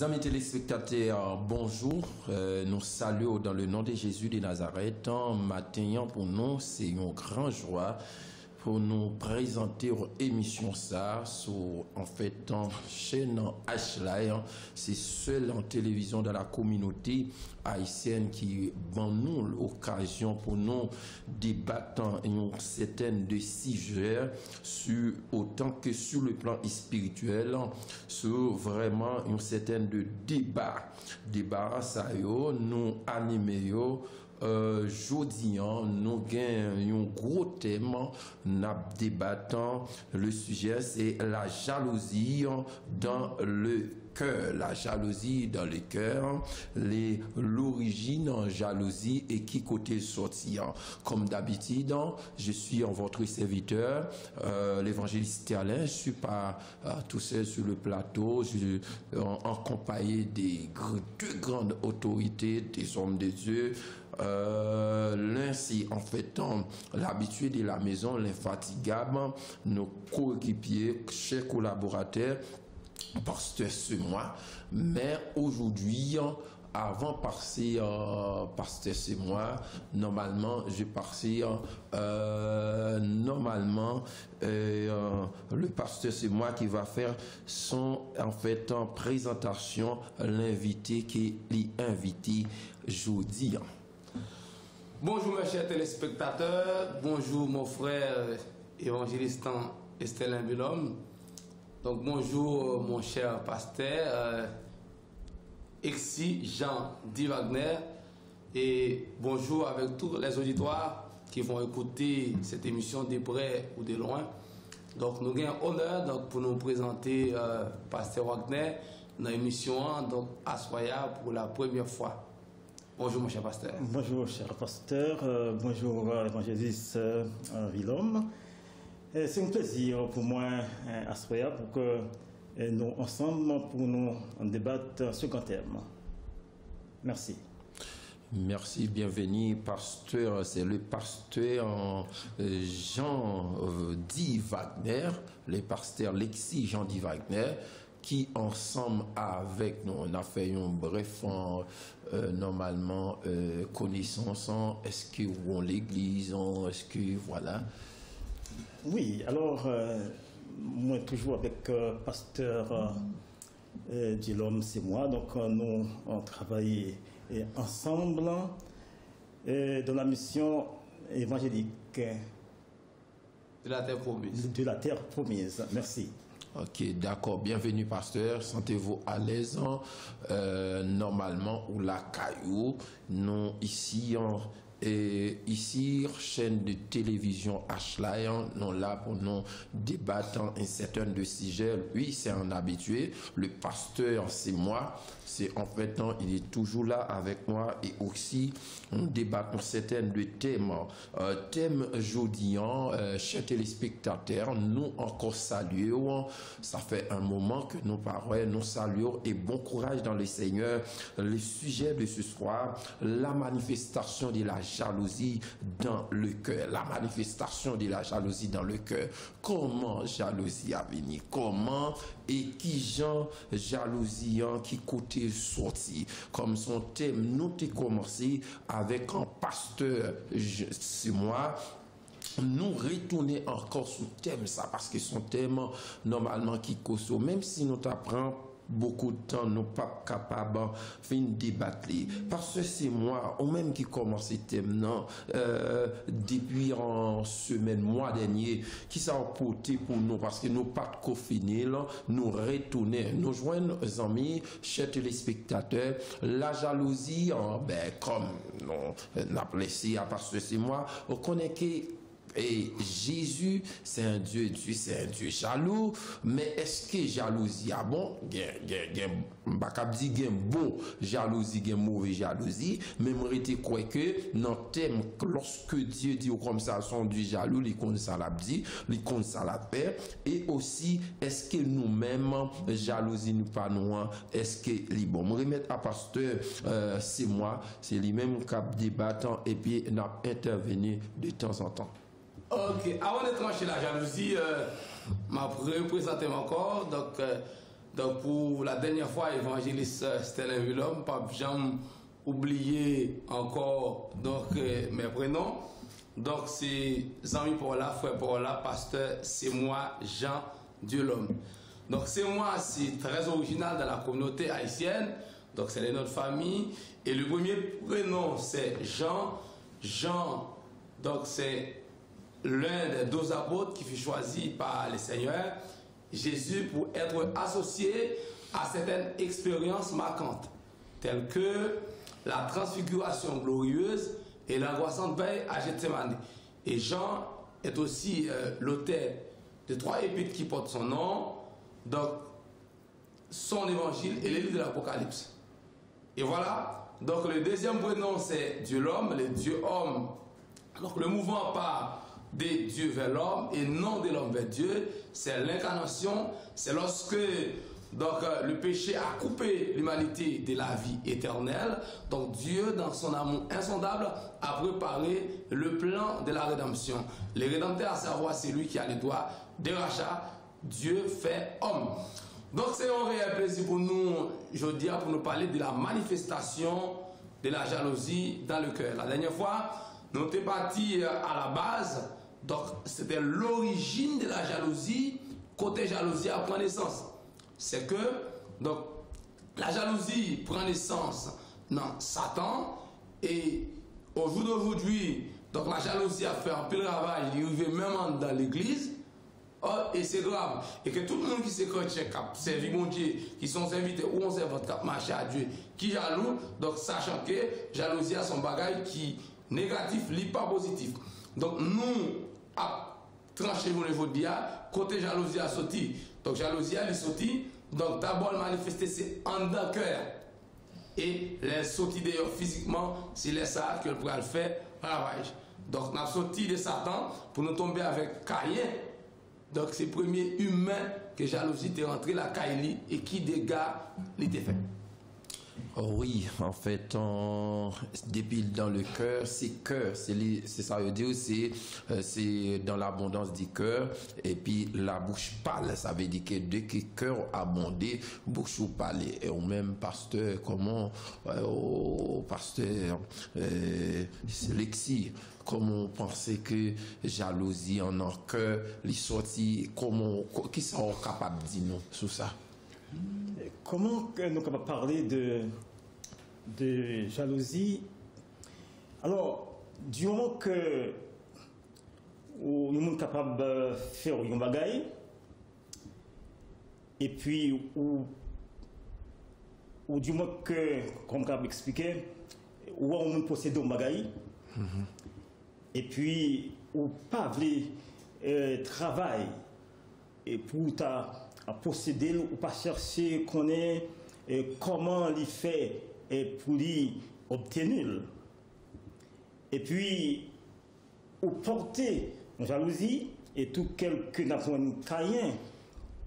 Amis téléspectateurs, bonjour. Nous saluons dans le nom de Jésus de Nazareth. Matin pour nous, c'est une grande joie pour nous présenter l'émission ça sur en fait en chaîne H-Line. C'est seul en télévision dans la communauté haïtienne qui donne nous l'occasion pour nous débattre une certaine de sujets sur autant que sur le plan spirituel, sur vraiment une certaine de débat ça yo nous animer yo. Jodi nous gagnons un gros thème, nous débattons le sujet, c'est la jalousie dans le cœur, la jalousie dans le cœur, l'origine en jalousie et qui côté sortir. Comme d'habitude, je suis en votre serviteur, l'évangéliste Alain, je suis pas tout seul sur le plateau, je suis en compagnie des deux grandes autorités, des hommes de Dieu. L'un c'est en fait l'habitué de la maison, l'infatigable, nos coéquipiers, chers collaborateurs, pasteur c'est moi. Mais aujourd'hui, avant de passer pasteur c'est moi, normalement je passais le pasteur c'est moi qui va faire son en fait en présentation l'invité qui est invité jeudi. Bonjour mes chers téléspectateurs, bonjour mon frère évangéliste Estelin Belhomme. Donc bonjour mon cher pasteur Exi Jean-Di Wagner et bonjour avec tous les auditoires qui vont écouter cette émission de près ou de loin. Donc nous avons honneur donc, pour nous présenter pasteur Wagner dans l'émission donc à Soya pour la première fois. Bonjour mon cher pasteur. Bonjour cher pasteur, bonjour évangéliste Belhomme. C'est un plaisir pour moi à Soya pour que nous ensemble pour nous débattre sur un thème. Merci. Merci, bienvenue, pasteur. C'est le pasteur Jean-Di Wagner, le pasteur Lexi Jean-Di Wagner, qui ensemble avec nous, on a fait un bref normalement connaissance. Est-ce que vous l'église, est-ce que voilà. Oui, alors moi toujours avec pasteur Belhomme, c'est moi, donc nous on travaille ensemble dans la mission évangélique de la terre promise. De la terre promise, merci. Ok, d'accord. Bienvenue, pasteur. Sentez-vous à l'aise. Normalement, ou la caillou, nous ici, chaîne de télévision H-Line, nous là pour nous débattre un certain de sujets. Lui, c'est un habitué. Le pasteur, c'est moi. C'est en fait, il est toujours là avec moi et aussi, on débat un certain de thèmes. Thème jeudi, chers téléspectateurs, nous encore saluons. Ça fait un moment que nous parlons, nous saluons et bon courage dans le Seigneur. Le sujet de ce soir, la manifestation de la jalousie dans le cœur. La manifestation de la jalousie dans le cœur. Comment jalousie a venu? Comment et qui genre jalousie qui côté sorti? Comme son thème, nous t'ai commencé avec un pasteur, c'est moi. Nous retourner encore sur le thème ça parce que son thème normalement qui cause même si nous t'apprend beaucoup de temps nous pas capables de faire une débattre parce que c'est moi ou même qui commence ce thème non depuis en semaine mois dernier qui ça a porté pour nous parce que nous pas de finir nous retourner nous joindre amis chers téléspectateurs la jalousie comme on a laissé parce que c'est moi on connaît que et Jésus, c'est un Dieu c'est un Dieu jaloux, mais est-ce que jalousie a bon? Bon jalousie, mauvais jalousie, mais moi je crois que dans le thème, lorsque Dieu dit comme ça, son Dieu jaloux, il compte ça la dit, il compte ça la paix, et aussi, est-ce que nous-mêmes, jalousie nous pas nous, est-ce que les bon? Me remettre à pasteur, c'est moi, c'est lui-même qui débattant et puis n'a intervenu de temps en temps. Ok, avant de trancher la jalousie, m'a présenté encore. Donc, Donc pour la dernière fois, évangéliste Stella Villom, pas jamais oublié encore donc mes prénoms. Donc c'est Zami Paula, frère Paula, pasteur, c'est moi, Jean Dieu l'homme. Donc c'est moi, c'est très original dans la communauté haïtienne. Donc c'est notre famille. Et le premier prénom c'est Jean. Jean, donc c'est l'un des 12 apôtres qui fut choisi par le Seigneur Jésus pour être associé à certaines expériences marquantes, telles que la transfiguration glorieuse et l'angoissante veille à Gethsémani. Et Jean est aussi l'auteur de 3 épîtres qui portent son nom, donc son évangile et les livres de l'Apocalypse. Et voilà, donc le deuxième prénom c'est Dieu l'homme, le Dieu homme. Donc le mouvement part des dieux vers l'homme et non de l'homme vers Dieu, c'est l'incarnation, c'est lorsque donc, le péché a coupé l'humanité de la vie éternelle. Donc Dieu, dans son amour insondable, a préparé le plan de la rédemption. Le rédempteur, à savoir, c'est lui qui a les droits de rachat, Dieu fait homme. Donc c'est un réel plaisir pour nous, je dis, pour nous parler de la manifestation de la jalousie dans le cœur. La dernière fois, nous sommes partis à la base. Donc, c'était l'origine de la jalousie. Côté jalousie, a prend naissance. C'est que, donc, la jalousie prend naissance dans Satan. Et au jour d'aujourd'hui, donc, la jalousie a fait un peu de ravage. Il arrive même dans l'église. Oh, et c'est grave. Et que tout le monde qui s'est chrétien, qui a servi mon Dieu, qui sont invités ou on sert votre cap marché à Dieu, qui jaloux, donc, sachant que jalousie a son bagage qui négatif, li pas positif. Donc, nous, à trancher au niveau de dia, côté jalousie a sorti. Donc jalousie a sorti. Donc d'abord manifester c'est en dans cœur. Et les sorties d'ailleurs physiquement, c'est les ça que le pourra le faire ravage. Donc nous avons sorti de Satan pour nous tomber avec Caïn. Donc c'est le premier humain que jalousie est rentré la Caïn et qui dégâts l'était fait. Oh oui, en fait, depuis dans le cœur, c'est ça veut dire, c'est dans l'abondance du cœur, et puis la bouche parle, ça veut dire que dès que le cœur abondé, bouche ou parle. Et au même pasteur, pasteur Lexi, comment on pensait que jalousie en un cœur, les sorties, qui sont capables de dire non sur ça? Comment nous sommes capables de parler de jalousie? Alors, du moment que nous sommes capables de faire un bagay, et puis, ou du moment que, comme je expliqué, ou on possède un bagay, et puis, ou pas travail, et pour à posséder ou pas chercher connaître comment il fait pour lui obtenir. Et puis, ou porter en jalousie et tout quelqu'un n'a pas Caïn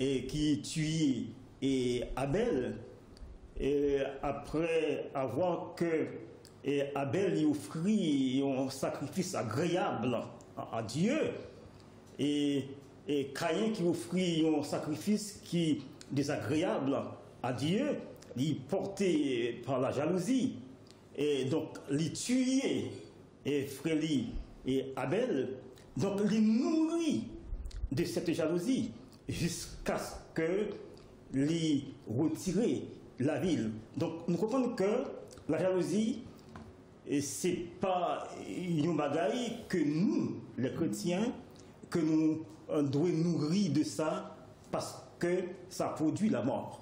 et qui tue et Abel et après avoir que Abel lui offrit un sacrifice agréable à Dieu et Caïn qui offrit un sacrifice qui est désagréable à Dieu, il porté par la jalousie. Et donc, il tuait frère et Abel. Donc, il nourrit de cette jalousie jusqu'à ce que il retire la ville. Donc, nous comprenons que la jalousie, ce n'est pas une bagaille que nous, les chrétiens, que nous devons nourrir de ça parce que ça produit la mort.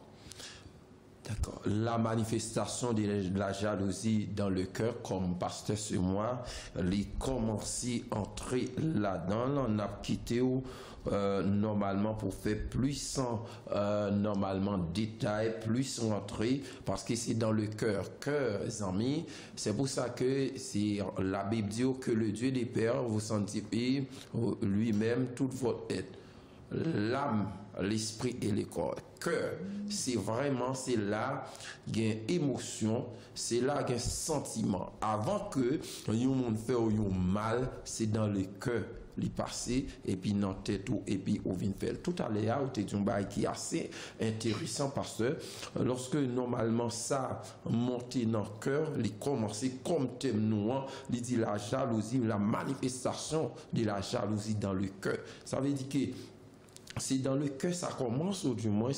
D'accord. La manifestation de la jalousie dans le cœur, comme pasteur sur moi, les commencer à entrer là-dedans, on a quitté normalement pour faire plus normalement détail, plus entrer, parce que c'est dans le cœur, amis. C'est pour ça que c'est la Bible dit que le Dieu des pères vous sanctifie lui-même toute votre être. L'âme, l'esprit et le corps. Cœur, c'est là qu'il y a une émotion, c'est là qu'il y a un sentiment. Avant que le monde fait un mal, c'est dans le cœur li passé et puis dans tête ou et puis au vin faire. Tout à l'heure, ou dit un bail qui est assez intéressant parce que lorsque normalement ça monte dans le cœur, il commence comme thème noir, il dit la jalousie, la manifestation de la jalousie dans le cœur. Ça veut dire que c'est dans le cœur ça commence ou du moins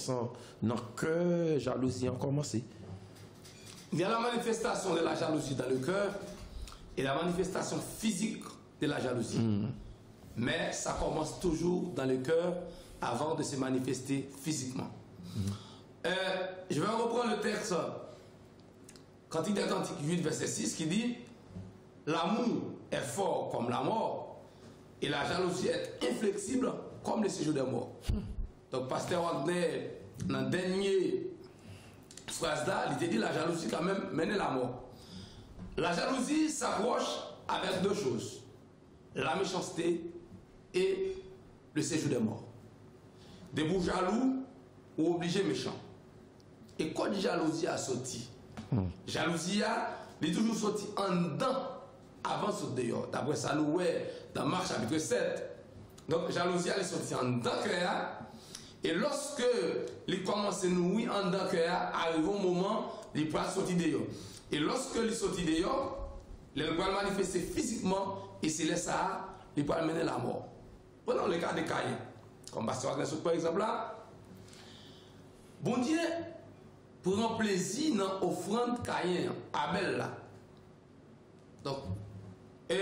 dans le cœur jalousie a commencé. Il y a la manifestation de la jalousie dans le cœur et la manifestation physique de la jalousie. Mais ça commence toujours dans le cœur avant de se manifester physiquement. Je vais reprendre le texte Cantique des Cantiques 8, verset 6 qui dit « L'amour est fort comme la mort et la jalousie est inflexible comme le séjour des morts. » Donc, Pasteur Wagner, dans la dernière phrase là, il te dit la jalousie quand même mène la mort. La jalousie s'approche avec deux choses, la méchanceté et le séjour des morts. Des bouts jaloux ou obligés méchants. Et quand jalousie a sorti, jalousie est toujours sorti en dedans avant de sortir dehors. D'après ça, nous ouais dans Marc chapitre 7. Donc jalousie est sortie en dedans cœur. Et lorsque il commence à nous en dedans cœur, arrive au moment il peut sortir dehors. Et lorsque il sortit dehors, il va manifester physiquement et c'est là ça, il peut amener la mort. Prenons le cas de Caïn. Comme Pasteur Wagner par exemple là. Bon Dieu, pour un plaisir dans l'offrande Caïn, Abel là. Donc, et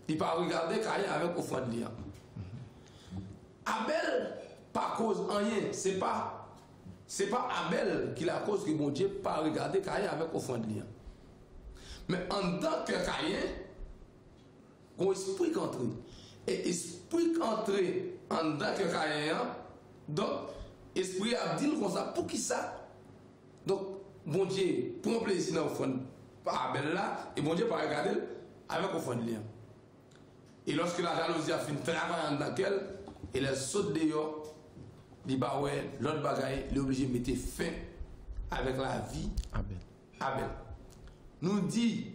il va regarder Caïn avec l'offrande là. Abel, pas cause rien, c'est pas Abel qui la cause que bon Dieu pas regarder Caïn avec l'offrande là. Mais en tant que Caïn, il y a un esprit qui entre. Et esprit qui entre en tant que Caïn, donc, esprit a dit comme ça, pour qui ça? Donc, bon Dieu, pour un plaisir dans l'offrande par Abel là, et bon Dieu pas regarder avec l'offrande là. Et lorsque la jalousie a fait un travail dans lequel, il saute dehors, il dit bah ouais, l'autre bagaille, il est obligé de mettre fin avec la vie Abel. Nous dit,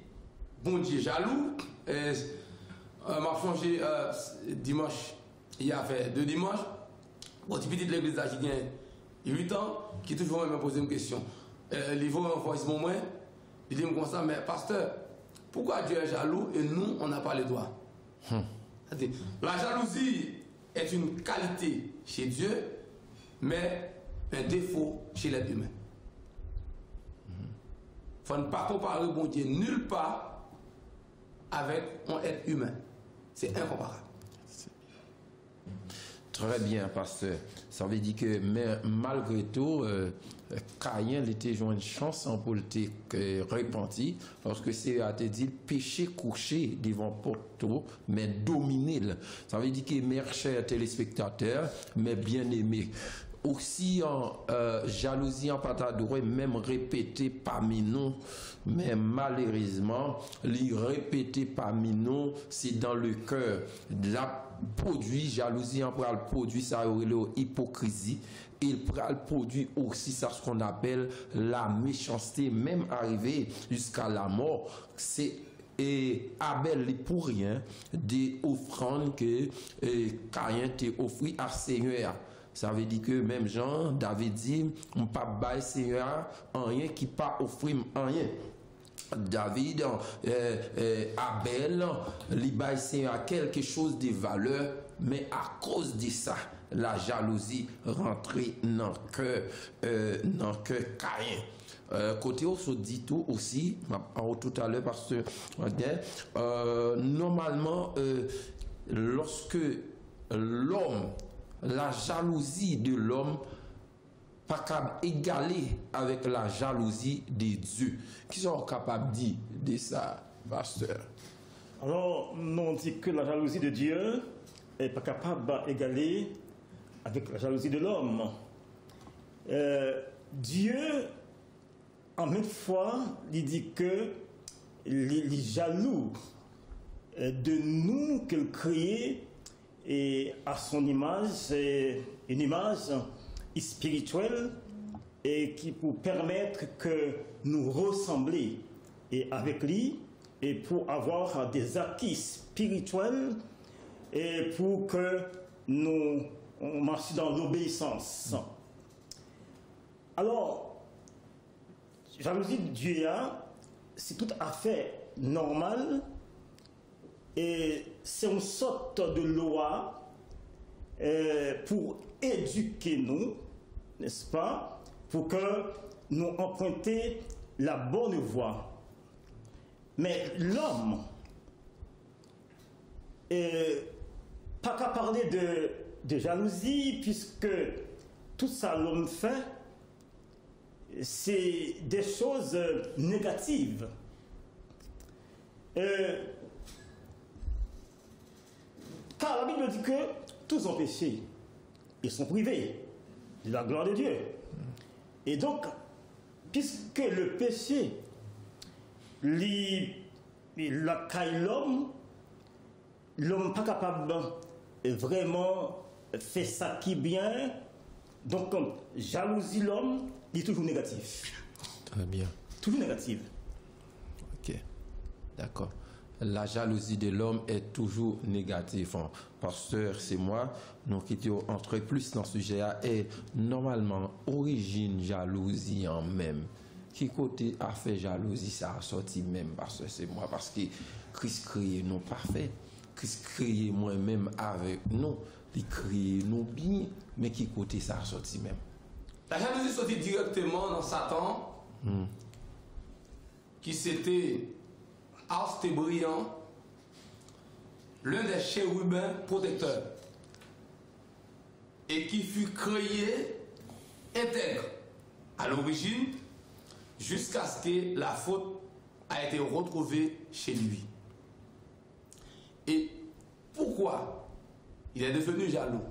bon Dieu jaloux, m'a changé dimanche, il y a fait 2 dimanches, bon petit de l'église là qui gagne 8 ans, qui toujours me poser une question. Il va en voice moi, il dit comme ça, mais pasteur, pourquoi Dieu est jaloux et nous, on n'a pas les doigts? La jalousie est une qualité chez Dieu, mais un défaut chez l'être humain. Il ne faut pas comparer bon Dieu nulle part avec un être humain. C'est incomparable. Très bien, pasteur. Ça veut dire que malgré tout, Caïn était joué une chance pour le repentir, parce que c'est à te dire péché couché devant porto, mais dominer. Ça veut dire que mes chers téléspectateurs, mes bien-aimés, aussi en jalousie, en patadoué, même répété parmi nous, mais malheureusement, les répéter parmi nous, c'est dans le cœur. La produit jalousie, en pral produit ça hypocrisie. Il pral produit aussi ça ce qu'on appelle la méchanceté, même arrivé jusqu'à la mort. C'est et Abel pour rien des offrandes que Caïn t'a offert à Seigneur. Ça veut dire que même Jean, David dit, on ne peut pas bailler Seigneur en rien qui pas offrir en rien. David, Abel, il baille Seigneur quelque chose de valeur, mais à cause de ça, la jalousie rentrait dans le cœur Caïn. Côté on se dit tout aussi, tout à l'heure parce que normalement, lorsque l'homme, la jalousie de l'homme pas capable d'égaler avec la jalousie de Dieu. Qui sont capables de dire de ça, pasteur? Alors, nous on dit que la jalousie de Dieu n'est pas capable d'égaler avec la jalousie de l'homme. Dieu, en même fois, il dit que les jaloux de nous qu'il crée et à son image, c'est une image spirituelle et qui pour permettre que nous ressembler et avec lui et pour avoir des acquis spirituels et pour que nous marchions dans l'obéissance. Alors, jalousie de Dieu, c'est tout à fait normal et c'est une sorte de loi pour éduquer nous, n'est-ce pas, pour que nous empruntions la bonne voie. Mais l'homme, pas qu'à parler de jalousie, puisque tout ça l'homme fait, c'est des choses négatives. Car la Bible dit que tous ont péché, ils sont privés de la gloire de Dieu. Et donc, puisque le péché, la caille l'homme n'est pas capable vraiment faire ça qui bien. Donc, comme jalousie l'homme, il est toujours négatif. Très bien. Toujours négatif. Ok, d'accord. La jalousie de l'homme est toujours négative. Pasteur, c'est moi, nous qui entrons plus dans ce sujet et normalement, origine jalousie en même. Qui côté a fait jalousie, ça a sorti même, parce que c'est moi, parce que Christ crie nous parfait, Christ crie moi-même avec nous, il crie nous bien, mais qui côté ça a sorti même. La jalousie sortit directement dans Satan, qui c'était Ars Brillant, l'un des chérubins protecteurs, et qui fut créé intègre à l'origine, jusqu'à ce que la faute a été retrouvée chez lui. Et pourquoi il est devenu jaloux?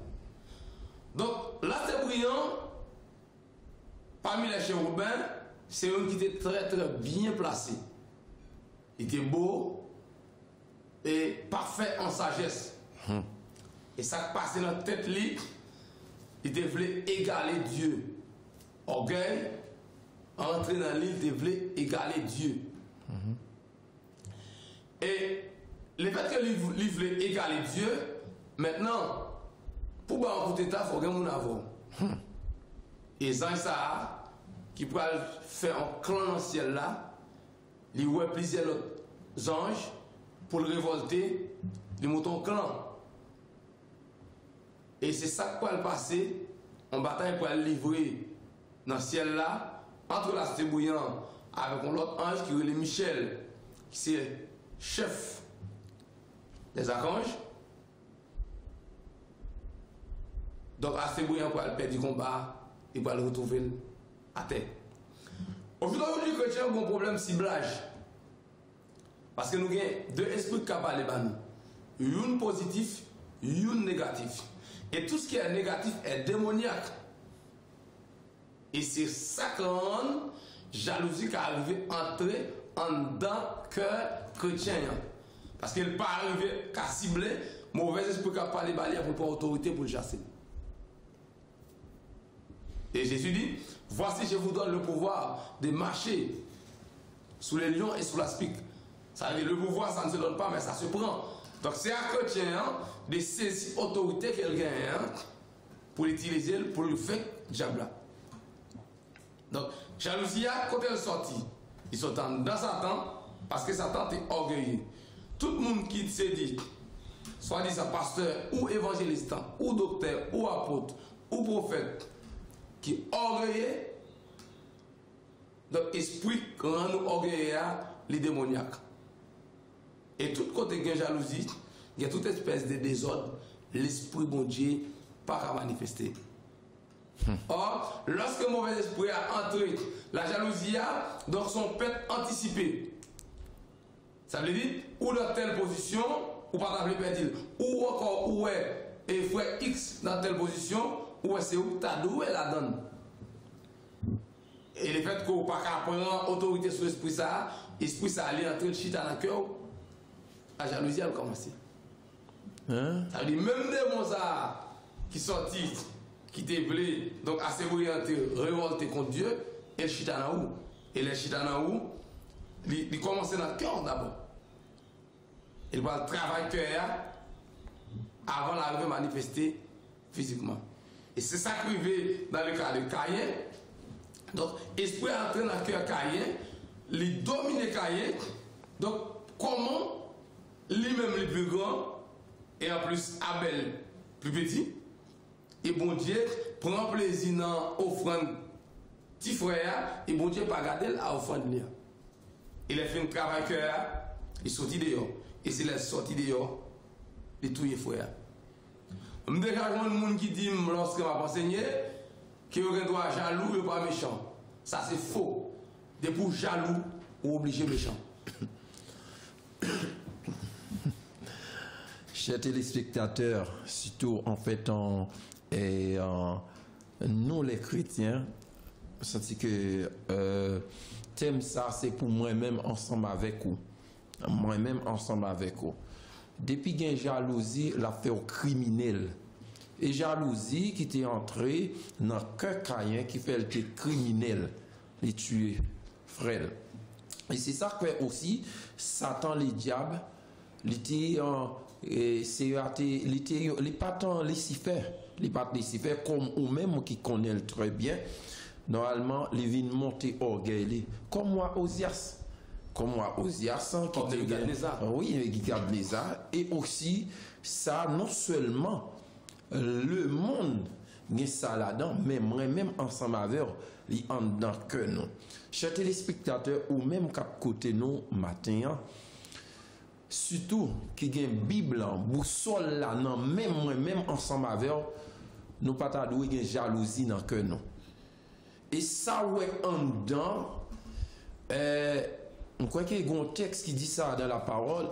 Donc, l'astre brillant, parmi les chérubins, c'est un qui était très très bien placé. Il était beau et parfait en sagesse. Et ça passait dans la tête, il voulait égaler Dieu. Orgueil, entrer dans l'île, il voulait égaler Dieu. Et le fait qu'il voulait égaler Dieu, maintenant, pour avoir un coup d'état, il faut que mon avoir. Et ça, qui pourrait faire un clan dans le ciel là, il voit plusieurs autres anges pour le révolter, il monte un clan. Et c'est ça qui va le passer en bataille pour le livrer dans le ciel là, entre l'astre brillant avec un autre ange qui est Michel, qui est chef des archanges. Donc l'astre brillant pour le perdre du combat et pour le retrouver à terre. Au final, aujourd'hui, les chrétiens ont un problème ciblage. Parce que nous avons deux esprits capables de nous. Une positif, une négatif. Et tout ce qui est négatif est démoniaque. Et c'est ça que rend jalousie qui est arrivée entrer en dedans cœur chrétien. Parce qu'il n'est pas arrivé qu'à cibler mauvais esprit qui a parlé pour pas autorité pour le chasser. Et Jésus dit, voici je vous donne le pouvoir de marcher sous les lions et sous la spique. Ça veut dire le pouvoir ça ne se donne pas mais ça se prend. Donc c'est à chrétien de saisir autorité qu'elle gagne pour l'utiliser pour le faire diable. Donc jalousie quand elle est sortie, ils sont dans Satan parce que Satan est orgueilleux. Tout le monde qui s'est dit, soit disant pasteur ou évangéliste ou docteur ou apôtre ou prophète, qui est orgueilleux, donc esprit qui rend nous orgueilleux, les démoniaques. Et tout côté de jalousie, il y a toute espèce de désordre, l'esprit bon Dieu pas à manifester. Or, lorsque le mauvais esprit a entré, la jalousie a donc son pète anticipé. Ça veut dire, ou dans telle position, ou pas d'appeler perdre, ou encore où est et frère X dans telle position, ou c'est où tu as doué la donne. Et le fait qu'on n'a pas prendre autorité sur l'esprit ça allait entrer le chita dans le cœur, la jalousie a commencé. Ça veut dire, même des mots qui sortis, qui étaient voulu, donc assez orientés, révoltés contre Dieu, et le chita dans où? Et le chita dans où? Il commence dans le cœur d'abord. Il va travailler cœur avant l'arrivée manifester physiquement. Et c'est ça qui arrive dans le cas de Caïn. Donc, esprit entré dans le cœur Caïn, il domine Caïn. Donc, comment lui-même le plus grand et en plus Abel plus petit, et bon Dieu prend plaisir dans l'offrande petit frère, et bon Dieu pas garder à offrande là. Il a fait un travail cœur, il sorti dehors. Et s'il est sorti dehors, il touille frère. Je me déjà un monde qui dit lorsque je m'a enseigné que vous doit jaloux et pas méchant. Ça c'est faux. De pour jaloux ou obligé méchant. Chers téléspectateurs, surtout en fait nous les chrétiens, senti que thème ça c'est pour moi-même ensemble avec vous. Moi-même ensemble avec vous. Depuis qu'il y a une jalousie, l'affaire criminelle. Et jalousie qui était entrée dans le cœur Caïn qui fait le criminel, les tuer, frère. Et c'est ça que aussi Satan, les diables, il était pas tant Lucifer, les pas Lucifer comme ou-même qui connaît très bien. Normalement, les vignes monter orgueilleux. Comme moi, Osias. Comme moi, Osias, qui oui, et aussi, ça, non seulement le monde, il y a ça là-dedans, mais moi-même, ensemble avec il en dans que nous. Chers téléspectateurs, ou même cap côté nous, matin, surtout, qui y a une Bible, boussole là, non, même moi-même, ensemble avec nous, pas t'adouer une jalousie dans que nous. Et ça, ouais, en dedans, je crois qu'il y a un texte qui dit ça dans la parole.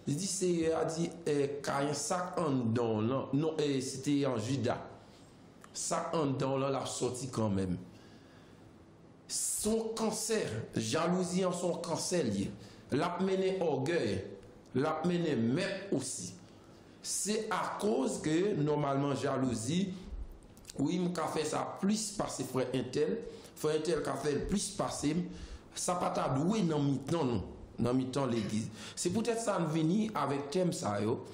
Il dit, c'est, a dit, Caïn, ça en dedans, non, c'était en Judas. Ça en dedans, là, l'a sorti quand même. Son cancer, jalousie en son cancer lié. L'a mené orgueil, l'a mené même aussi. C'est à cause que, normalement, jalousie, oui, je fait ça plus passer frère Intel qui a fait plus passer, ça pas t'a doué dans mi-temps non, dans mi-temps l'église. C'est peut-être ça venu avec thème ça yo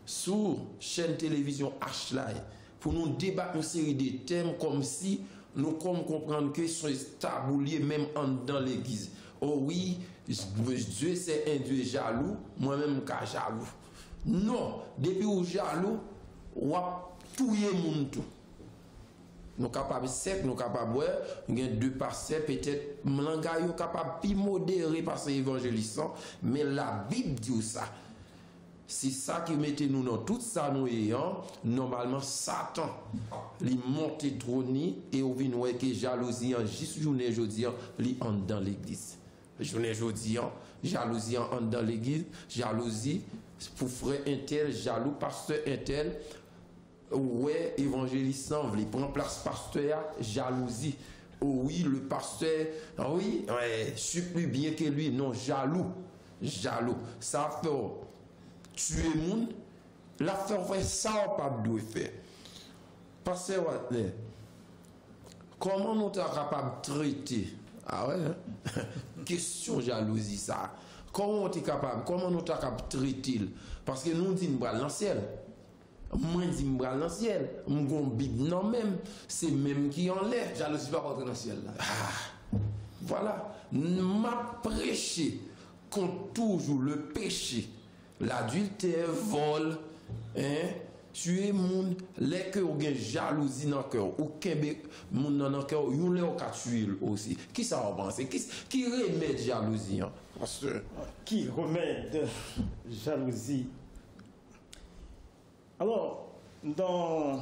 sur chaîne télévision H-Live pour nous débattre une série de thèmes comme si nous comprendre que c'est taboulier même dans l'église. Oh oui, Dieu c'est un Dieu jaloux, moi-même qu'à jaloux. Non, depuis ou jaloux, ou a touyer moun tout. Nous sommes capables de sec, nous sommes capables de boire, nous avons deux passés, peut-être, nous sommes capables de modérer par ces évangélistes, mais la Bible dit ça. C'est ça qui mettait nous dans tout ça, nous ayant, normalement, Satan, il monte trône et on vient que jalousie en juste journée, jeudi, il entre dans l'église. Journée, jeudi, jalousie entre dans l'église, jalousie pour frère intel, jaloux, pasteur intel. Ouais, évangéliste il prend place pasteur, jalousie. Oh oui, le pasteur, oui, ouais, supplie bien que lui, non, jaloux. Ça fait tuer le monde, la faire ça, on pas de faire. Pasteur, comment nous sommes capables de traiter? Ah ouais, question jalousie, ça. Comment nous sommes capables de traiter? Parce que nous disons, dans le ciel. Moi, je dis, je dans le ciel. Je suis non même. C'est même qui en l'air. Jalousie pas rentrer dans le ciel. Là. Ah, voilà. M'a prêché contre toujours le péché, l'adultère, vol, tuer moun, les que ou gen jalousie dans le cœur, ou kembe moun dans le cœur, yon le ou ka tuer aussi. Qui ça va penser? Qui remet jalousie? Qui remet jalousie? Alors, dans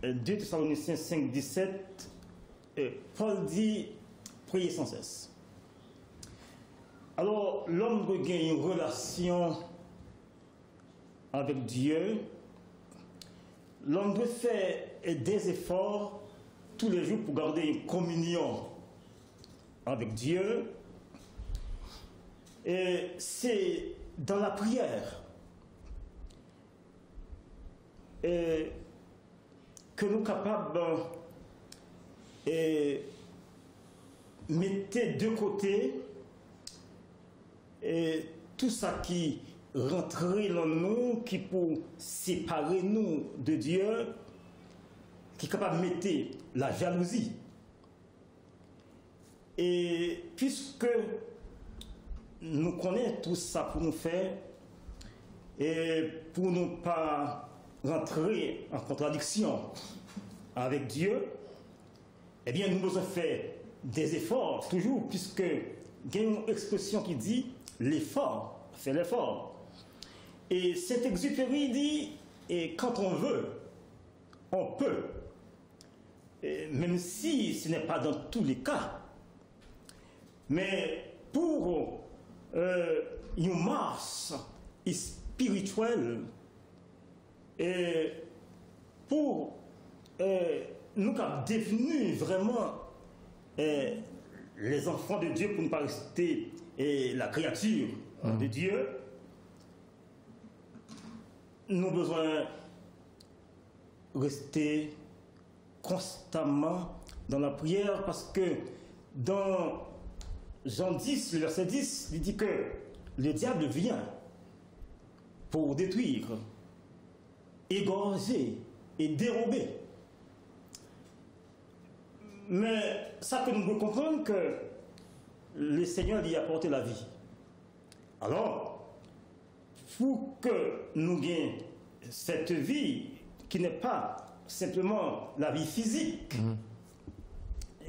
2 Thessaloniciens 5, 17, Paul dit priez sans cesse. Alors, l'homme doit gagner une relation avec Dieu. L'homme doit faire des efforts tous les jours pour garder une communion avec Dieu. Et c'est dans la prière que nous sommes capables de mettre de côté tout ça qui rentrer dans nous, qui pour séparer nous de Dieu, qui est capable de mettre la jalousie. Et puisque nous connaissons tout ça pour nous faire, et pour ne pas rentrer en contradiction avec Dieu, eh bien nous devons faire des efforts, toujours, puisque il y a une expression qui dit l'effort, fait l'effort. Et cet Exupéry dit, et quand on veut, on peut. Et même si ce n'est pas dans tous les cas. Mais pour une marche spirituelle, et pour nous devenir vraiment les enfants de Dieu, pour ne pas rester la créature de Dieu, nous avons besoin de rester constamment dans la prière, parce que dans Jean 10, le verset 10, il dit que le diable vient pour détruire, égorger et dérober. Mais ça que nous devons comprendre, que le Seigneur y a apporté la vie. Alors, pour que nous ayons cette vie qui n'est pas simplement la vie physique,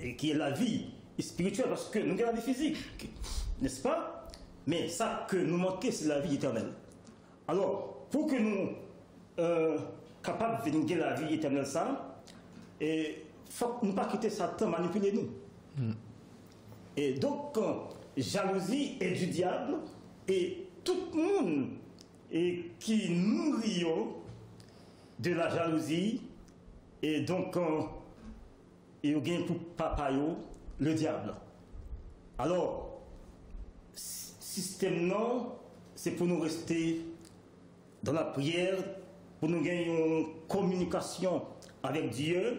et qui est la vie spirituelle, parce que nous avons la vie physique, n'est-ce pas? Mais ça que nous manquons, c'est la vie éternelle. Alors, pour que nous capables de gagner la vie éternelle, ça, et faut ne pas quitter Satan manipuler nous. Et donc, jalousie est du diable, et tout le monde qui nourrit de la jalousie, et donc il gagne pour papa le diable. Alors, système non, c'est pour nous rester dans la prière, pour nous gagner une communication avec Dieu,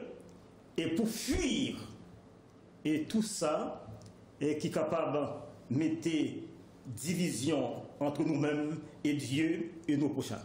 et pour fuir et tout ça, et qui est capable de mettre division entre nous-mêmes et Dieu et nos prochains.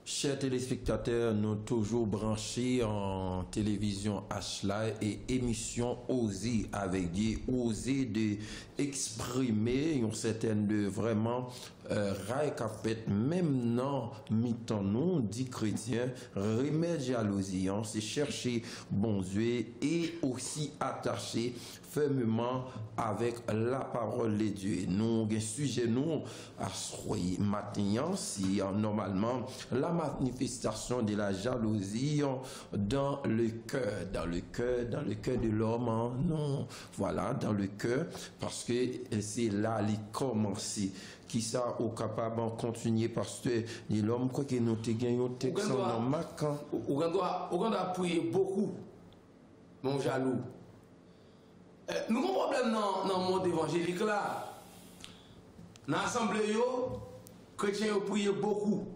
Chers téléspectateurs, nous toujours branchés en télévision Ashla et émission Oser avec Dieu, oser de exprimer une certaine de vraiment rail qu'a fait même non mi-temps nous dit chrétiens remède jalousie, c'est chercher bon Dieu et aussi attaché fermement avec la parole de Dieu. Nous un sujet nous à soyez matin si normalement la manifestation de la jalousie dans le cœur de l'homme, non, voilà, dans le cœur, parce que c'est là les commencer qui ça au capable de continuer, parce que l'homme quoi que nous te gagnons texte dans macan on doit prier beaucoup mon jaloux. Nous avons un problème dans le monde évangélique là. Dans l'assemblée, les chrétiens prient beaucoup.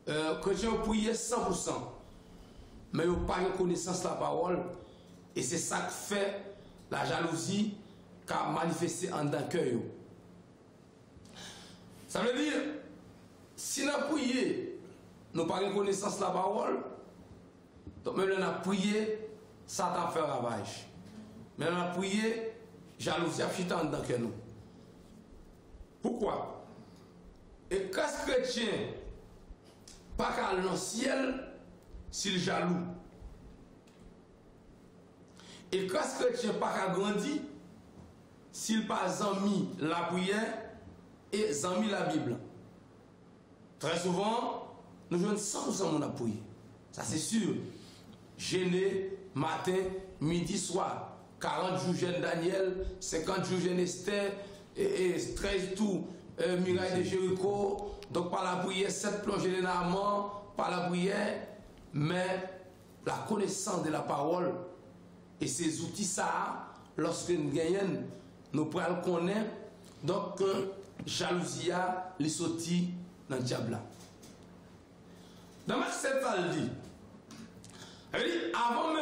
Les chrétiens prient 100%. Mais ils n'ont pas de connaissance de la parole. Et c'est ça qui fait la jalousie qui a manifesté en d'un cœur. Ça veut dire, si nous avons prié, nous n'avons pas de connaissance de la parole, donc même nous avons prié, Satan fait ravage. Mais on a prié, jalousie a chuté dans que nous. Pourquoi? Et quand ce chrétien pas qu'à dans le ciel s'il jaloux. Et quand ce chrétien pas qu'à grandir s'il pas mis la prière et mis la Bible. Très souvent, nous jouons 100% mon prier. Ça c'est sûr. Jeûner matin, midi, soir. 40 jours jeune Daniel, 50 jours jeune Esther, et 13 tout, muraille de Jéricho, donc par la prière, 7 plongées de Naaman, par la prière, mais la connaissance de la parole et ces outils, ça, lorsque nous gagnons, nous prenons le connaître, donc jalousie, les sorties dans le diable. Dans Marc 7, elle dit, avant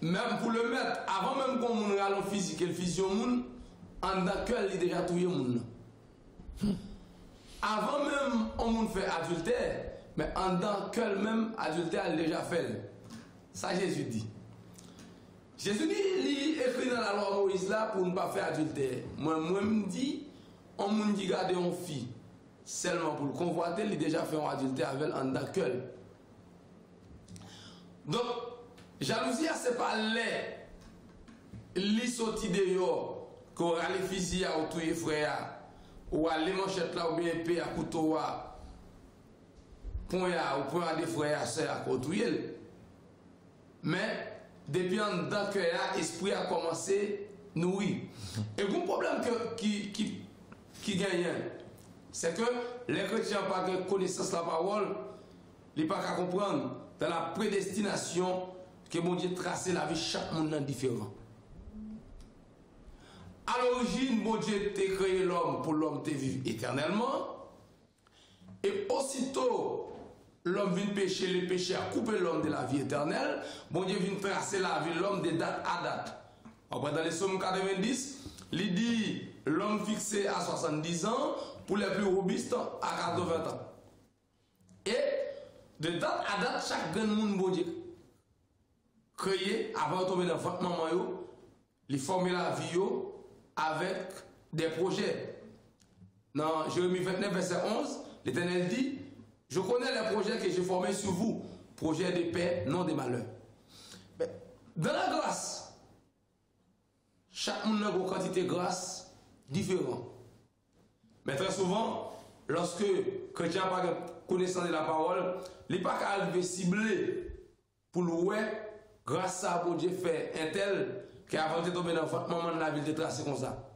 même pour le mettre, avant même qu'on ait un physique et le physique, en d'accord, il est déjà tout le monde. avant même on fait adultère, mais en dedans que même adultère a déjà fait. Ça Jésus dit. Jésus dit, il écrit dans la loi Moïse là pour ne pas faire adultère. Moi me dit, on me dit garder une fille seulement pour le convoiter, il a déjà fait un adultère avec elle en dedans que. Donc, jalousie, c'est pas les sorties de yo, qu'on a les fusils à autour des frères, ou à les manchettes là, ou bien épée à couteau, point à des frères, sœurs à côté. Mais, depuis en dedans que l'esprit a commencé à nourrir. Et le problème qui gagne, c'est que les chrétiens n'ont pas de connaissance de la parole, ils n'ont pas qu'à comprendre dans la prédestination que mon Dieu tracé la vie chaque monde différent. À l'origine, mon Dieu t'a créé l'homme pour l'homme te vivre éternellement. Et aussitôt, l'homme vient pécher, le péché a coupé l'homme de la vie éternelle. Bon Dieu vient tracer la vie de l'homme de date à date. Après, dans les Psaumes 90, il dit l'homme fixé à 70 ans, pour les plus robustes à 80 ans. Et de date à date, chaque grand monde, bon Dieu, créé avant de tomber dans votre maman, il forme la vie avec des projets. Dans Jérémie 29, verset 11, l'Éternel dit, je connais les projets que j'ai formés sur vous, projets de paix, non de malheur. Mais dans la grâce, chaque monde a une quantité de grâce différente. Mais très souvent, lorsque le chrétien n'a pas connaissance de la parole, il n'est pas qu'à cibler pour le ouais, grâce à bon Dieu fait un tel qui a avant de tomber dans votre maman de la ville de tracer comme ça.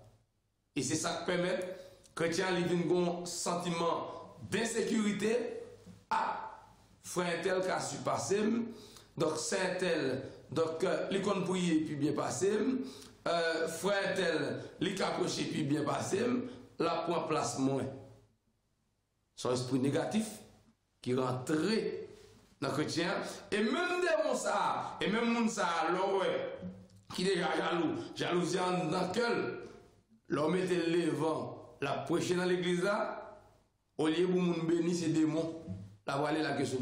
Et c'est ça qui permet que le chrétien ait un sentiment d'insécurité. Ah, frère tel qui a su passer, donc c'est tel, donc l'icône prier puis bien passer, frère tel, l'icône approcher puis bien passer, la point place moins. Son esprit négatif qui rentre dans le chrétien, et même des gens ça, et même gens ça, qui est déjà jaloux, jalousie dans le cœur, l'homme était levant, la prêcher dans l'église là, au lieu pour moun béni ces démons, la voilà la question.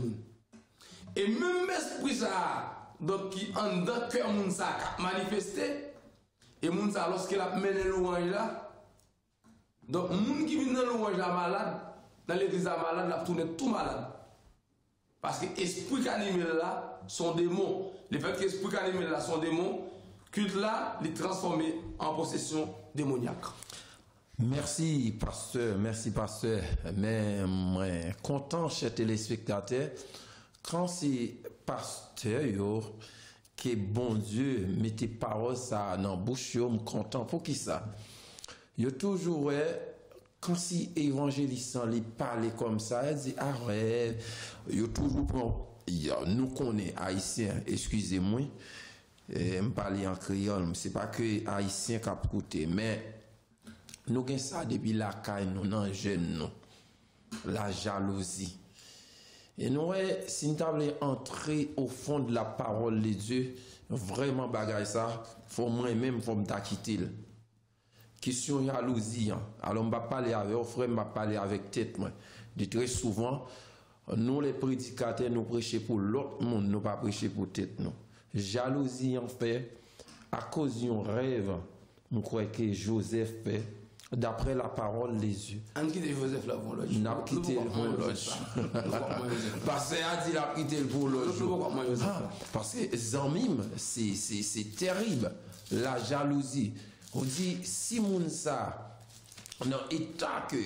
Et même l'esprit ça, donc qui en dans cœur moun ça manifesté, et moun ça lorsqu'il a mené louange là, donc moun qui vient dans louange là malade, dans l'église là malade, la tourne tout malade. Parce que l'esprit qui anime là sont démons. Le fait que l'esprit qui anime là sont démons, culte là, les transformer en possession démoniaque. Merci, pasteur. Merci, pasteur. Mais moi, content, chers téléspectateurs, quand c'est pasteur, que bon Dieu mette paroles ça dans la bouche, je suis content. Pour qui ça? Yo toujours, quand si évangéliste lui parle comme ça, il dit, ah ouais, yo toujours prend, nous connaissons haïtiens, excusez-moi, je parle en créole, c'est pas que haïtien qui a écouté, mais nous avons ça depuis la caille, nous, dans jeune, nous, la jalousie. Et nous, si nous avons entré au fond de la parole de Dieu, vraiment bagaille ça, faut moi-même, faut me quitter. Question jalousie. Alors, je ne vais pas parler avec vous, frère, je vais parler avec tête. De très souvent, nous, les prédicateurs, nous prêchons pour l'autre monde, nous ne pas prêcher pour tête. Nous. Jalousie, en fait, à cause d'un rêve, je crois que Joseph fait, d'après la parole des yeux. On quitte Joseph là pour l'autre. On a quitté le pour l'autre. Parce qu'il a dit qu'il a quitté le pour l'autre. Parce que Zamim, c'est terrible, la jalousie. On dit, si moun ça, dans l'état que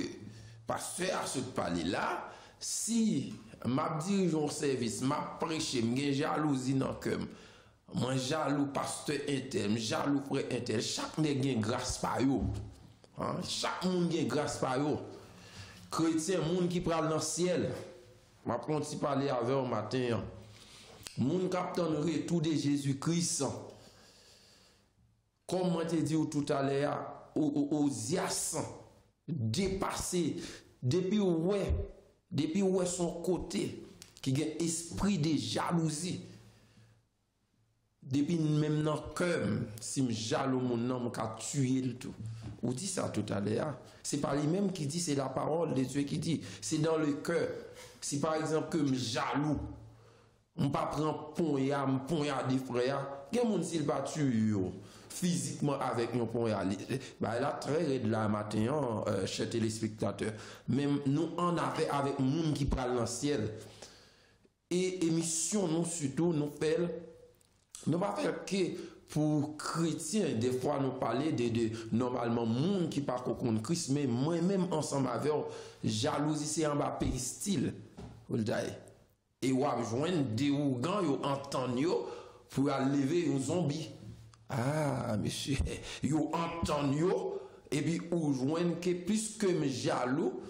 pasteur a ce parler là, si m'a dirige un service, m'a prêché, m'gen jalousie dans cœur, moi jaloux pasteur intel, jaloux frère intel, chaque nèg gen grâce par yo. Hein? Chaque monde gen grâce par yo. Chrétien, monde qui pral dans le ciel. M'a pronti parler avec au matin. Monde qui attend le retour de Jésus-Christ. Comme moi te dit tout à l'heure, aux Zias, dépassé, depuis où son côté, qui a un esprit de jalousie. depuis même dans le cœur, si je jaloux mon nom, je tuer le tout. Ou dit ça tout à l'heure. C'est pas lui-même qui dit, c'est la parole de Dieu qui dit. C'est dans le cœur. Si par exemple que je jaloux, on pas prendre pont des frères, quel monde s'il va tuer physiquement avec un pont bah là très raide là matin chers téléspectateurs. Même nous on a fait avec monde qui parle dans le ciel. Et émission nous surtout nous pas faire que pour chrétiens des fois nous parler de normalement monde qui pas contre Christ mais moi-même ensemble avec jalousie c'est en bas péristyle. Et ou a joindre des ouragans yo entend yo pour aller lever un zombie. Ah monsieur, yo entend yo et puis ou joindre que puisque me jaloux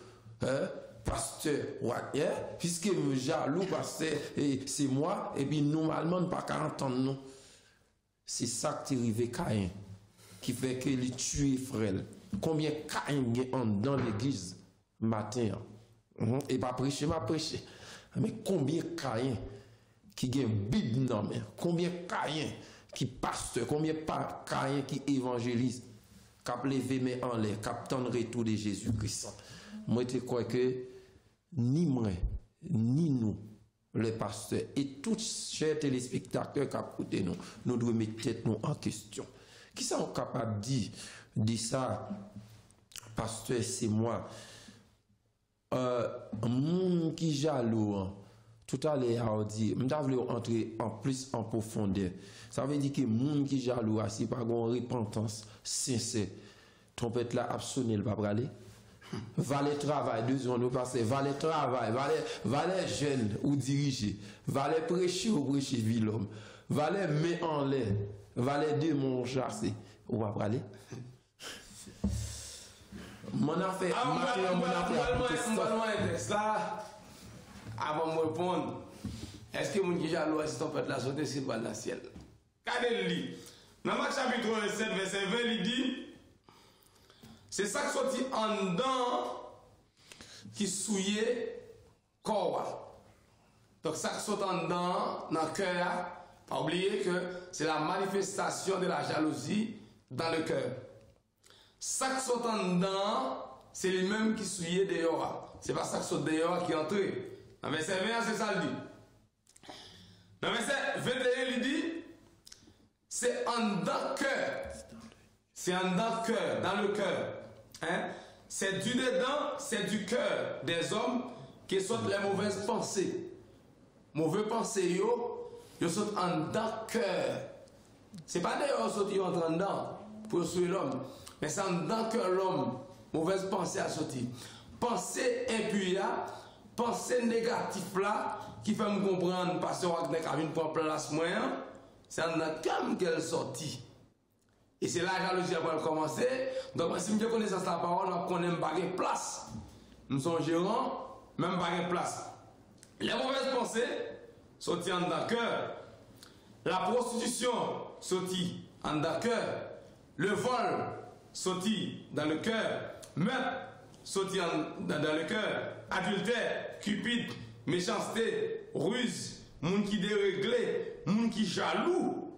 pasteur ouais, puisque me jaloux pasteur c'est moi et puis normalement pas qu'à entendre nous. C'est ça qui est arrivé Caïn qui fait que il tue frère. Combien Caïn dans l'église matin et pas prêcher m'a prêcher. Mais combien Caïn qui gagne Bible non mais combien Caïn qui pasteur, combien Caïn qui évangélise, qui a levé mes en l'air, qui a tendre retour de Jésus-Christ. Moi je crois que ni moi ni nous les pasteurs et tous chers téléspectateurs qui écoutent nous devons mettre tête nous en question. Qui sont capables de dire ça pasteur c'est moi. Monde qui jaloux tout à l'heure on dit m'ta voulu entrer en plus en profondeur ça veut dire que monde qui jaloux c'est pas une repentance sincère trompette là a sonné le pas aller valet travail 2 secondes nous passer valet travail valet jeune ou diriger valet prêcher ou prêcher vilhomme valet met en l'air valet démon chassé ou pas aller. Mon affaire, avant de répondre, est-ce que mon qui jaloux est en fait la sauter s'il va dans le ciel? Regardez-le. Dans Marc chapitre 7, verset 20, il dit c'est ça qui sortit en dedans qui souillait corps. Donc ça qui sort en dedans dans le cœur, pas oublier que c'est la manifestation de la jalousie dans le cœur. Ça qui sort en dedans, c'est lui-même qui souillait dehors. C'est pas ça qui sort dehors qui est entré. Dans verset 20, c'est ça le dit. Dans verset 21, il dit c'est en dedans cœur. C'est en dedans cœur, dans le cœur. Hein? C'est du dedans, c'est du cœur des hommes qui sortent les mauvaises pensées. Mauvaises pensées, ils sortent en dedans cœur. C'est pas dehors sortir en dedans pour sauver l'homme. Mais c'est en dedans que l'homme, mauvaise pensée a sorti. Pensée impure, pensée négative là, qui fait me comprendre, parce que Wagner a une place moyen, c'est en dedans qu'elle sortit. Et c'est là que la jalousie va commencer. Donc, si je connais ça, la parole, on connaît pas de place. Nous sommes gérants, même pas de place. Les mauvaises pensées sortent en dedans cœur. La prostitution sortit en dedans cœur. Le vol sorti dans le cœur, meurtre sorti dans le cœur, adultère, cupide, méchanceté, ruse, monde qui déréglé, monde qui jaloux.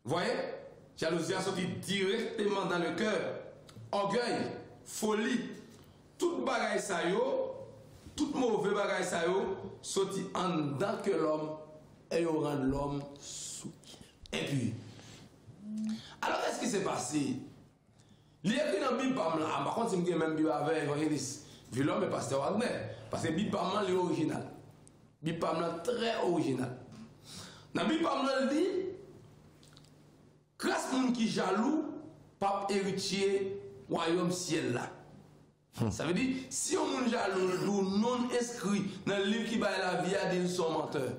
Voyez, jalousie a sorti directement dans le cœur, orgueil, folie, toute bagaille ça yo, toute mauvais bagaille ça yo, sorti en dedans que l'homme et au rend l'homme sous. Et puis alors, qu'est-ce qui s'est passé? Il y a écrit dans la Bible, par contre, si je même Bible avec évangéliste Villaume et pasteur Wagner, parce que la Bible est original. La Bible est très original. Dans la Bible, il dit grâce à monde qui jaloux, pape héritier, royaume ciel là. Ça veut dire, si on est jaloux, non inscrit dans le livre qui va la vie à des son menteur.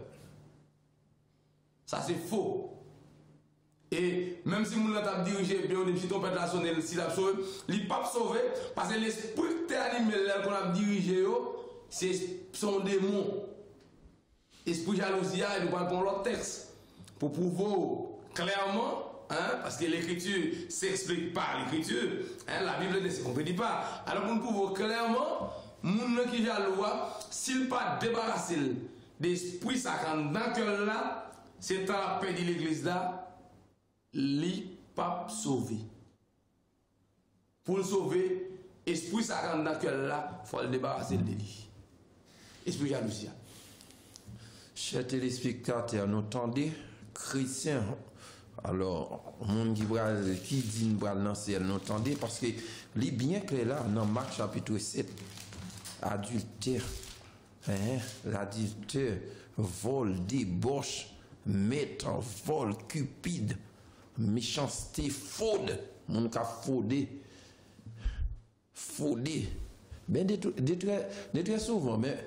Ça, c'est faux. Et même si mon a dirigé bien, si ton père l'a sonné, s'il a sauvé, il n'est pas sauvé parce que l'esprit qui est animé qu'on a dirigé, c'est son démon. Esprit jalousie, il va prendre l'autre texte pour prouver clairement, hein, parce que l'écriture ne s'explique pas l'écriture, hein, la Bible ne se contredit pas. Alors pour prouver clairement, mon qui jaloux, s'il pas débarrassé d'esprit ça dans le cœur là, c'est à la paix de l'église là, li pas sauvé. Pour le sauver, esprit ça dans le cœur là, il faut le débarrasser de lui. Esprit jalousie. Chers téléspectateurs, nous entendez, chrétiens, alors, monde qui dit nous bral dans ciel, nous entendez, parce que les bien clair là, dans Marc chapitre 7, adultère, l'adultère, vol, débauche, maître, vol, cupide, méchanceté, fraude, mon cas fraudé, ben de très souvent, mais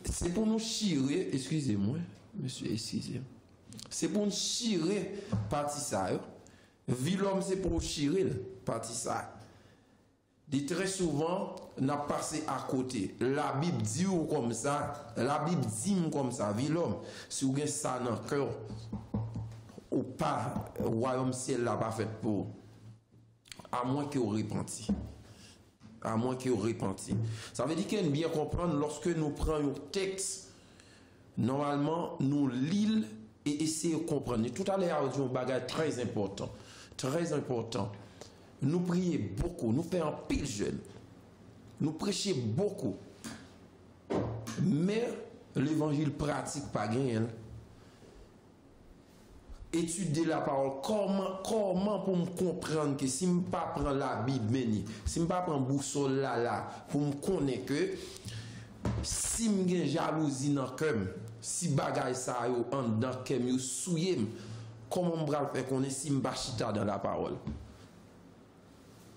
c'est pour nous chirer, excusez-moi, monsieur, excusez-moi. C'est pour nous chirer parti ça. Vie l'homme, c'est pour chirer parti ça. De très souvent, on a passé à côté. La Bible dit comme ça. La Bible dit comme ça. Vie l'homme, si vous avez ça dans le cœur, ou pas, le royaume ciel là pas fait pour. À moins que vous repentiez. À moins que vous repentiez. Ça veut dire qu'il faut bien comprendre, lorsque nous prenons un texte, normalement, nous lisons et essayons de comprendre. Tout à l'heure, on a dit un bagage très important. Très important. Nous prions beaucoup. Nous faisons un pile jeune. Nous prêchons beaucoup. Mais l'évangile pratique pas gagné. Étudier la parole, comment pour me comprendre que si je ne pas prendre la Bible, si je ne pas prendre boussole là, pour me connaître que si je suis jalousie dans le cœur, si bagay ça yo en dans le cœur, yo souillé, comment je vais faire connaître si je ne pas chita dans la parole?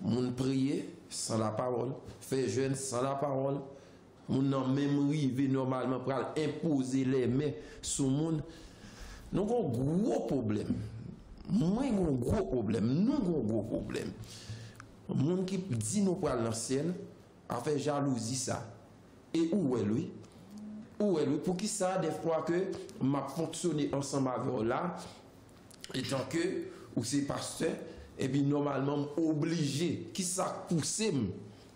Mon prier sans la parole, faire jeûne sans la parole, mon même rive normalement pour imposer les mains sur le monde. Nous avons un gros problème. Moi, j'ai un gros problème. Nous avons un gros problème. Les gens qui disent nous pour dans le ciel a fait jalousie ça. Et où est lui? Où est lui? Pour qui ça, des fois que m'a fonctionné ensemble avec là, étant que, ou c'est pasteur, et puis normalement obligé, qui ça pousse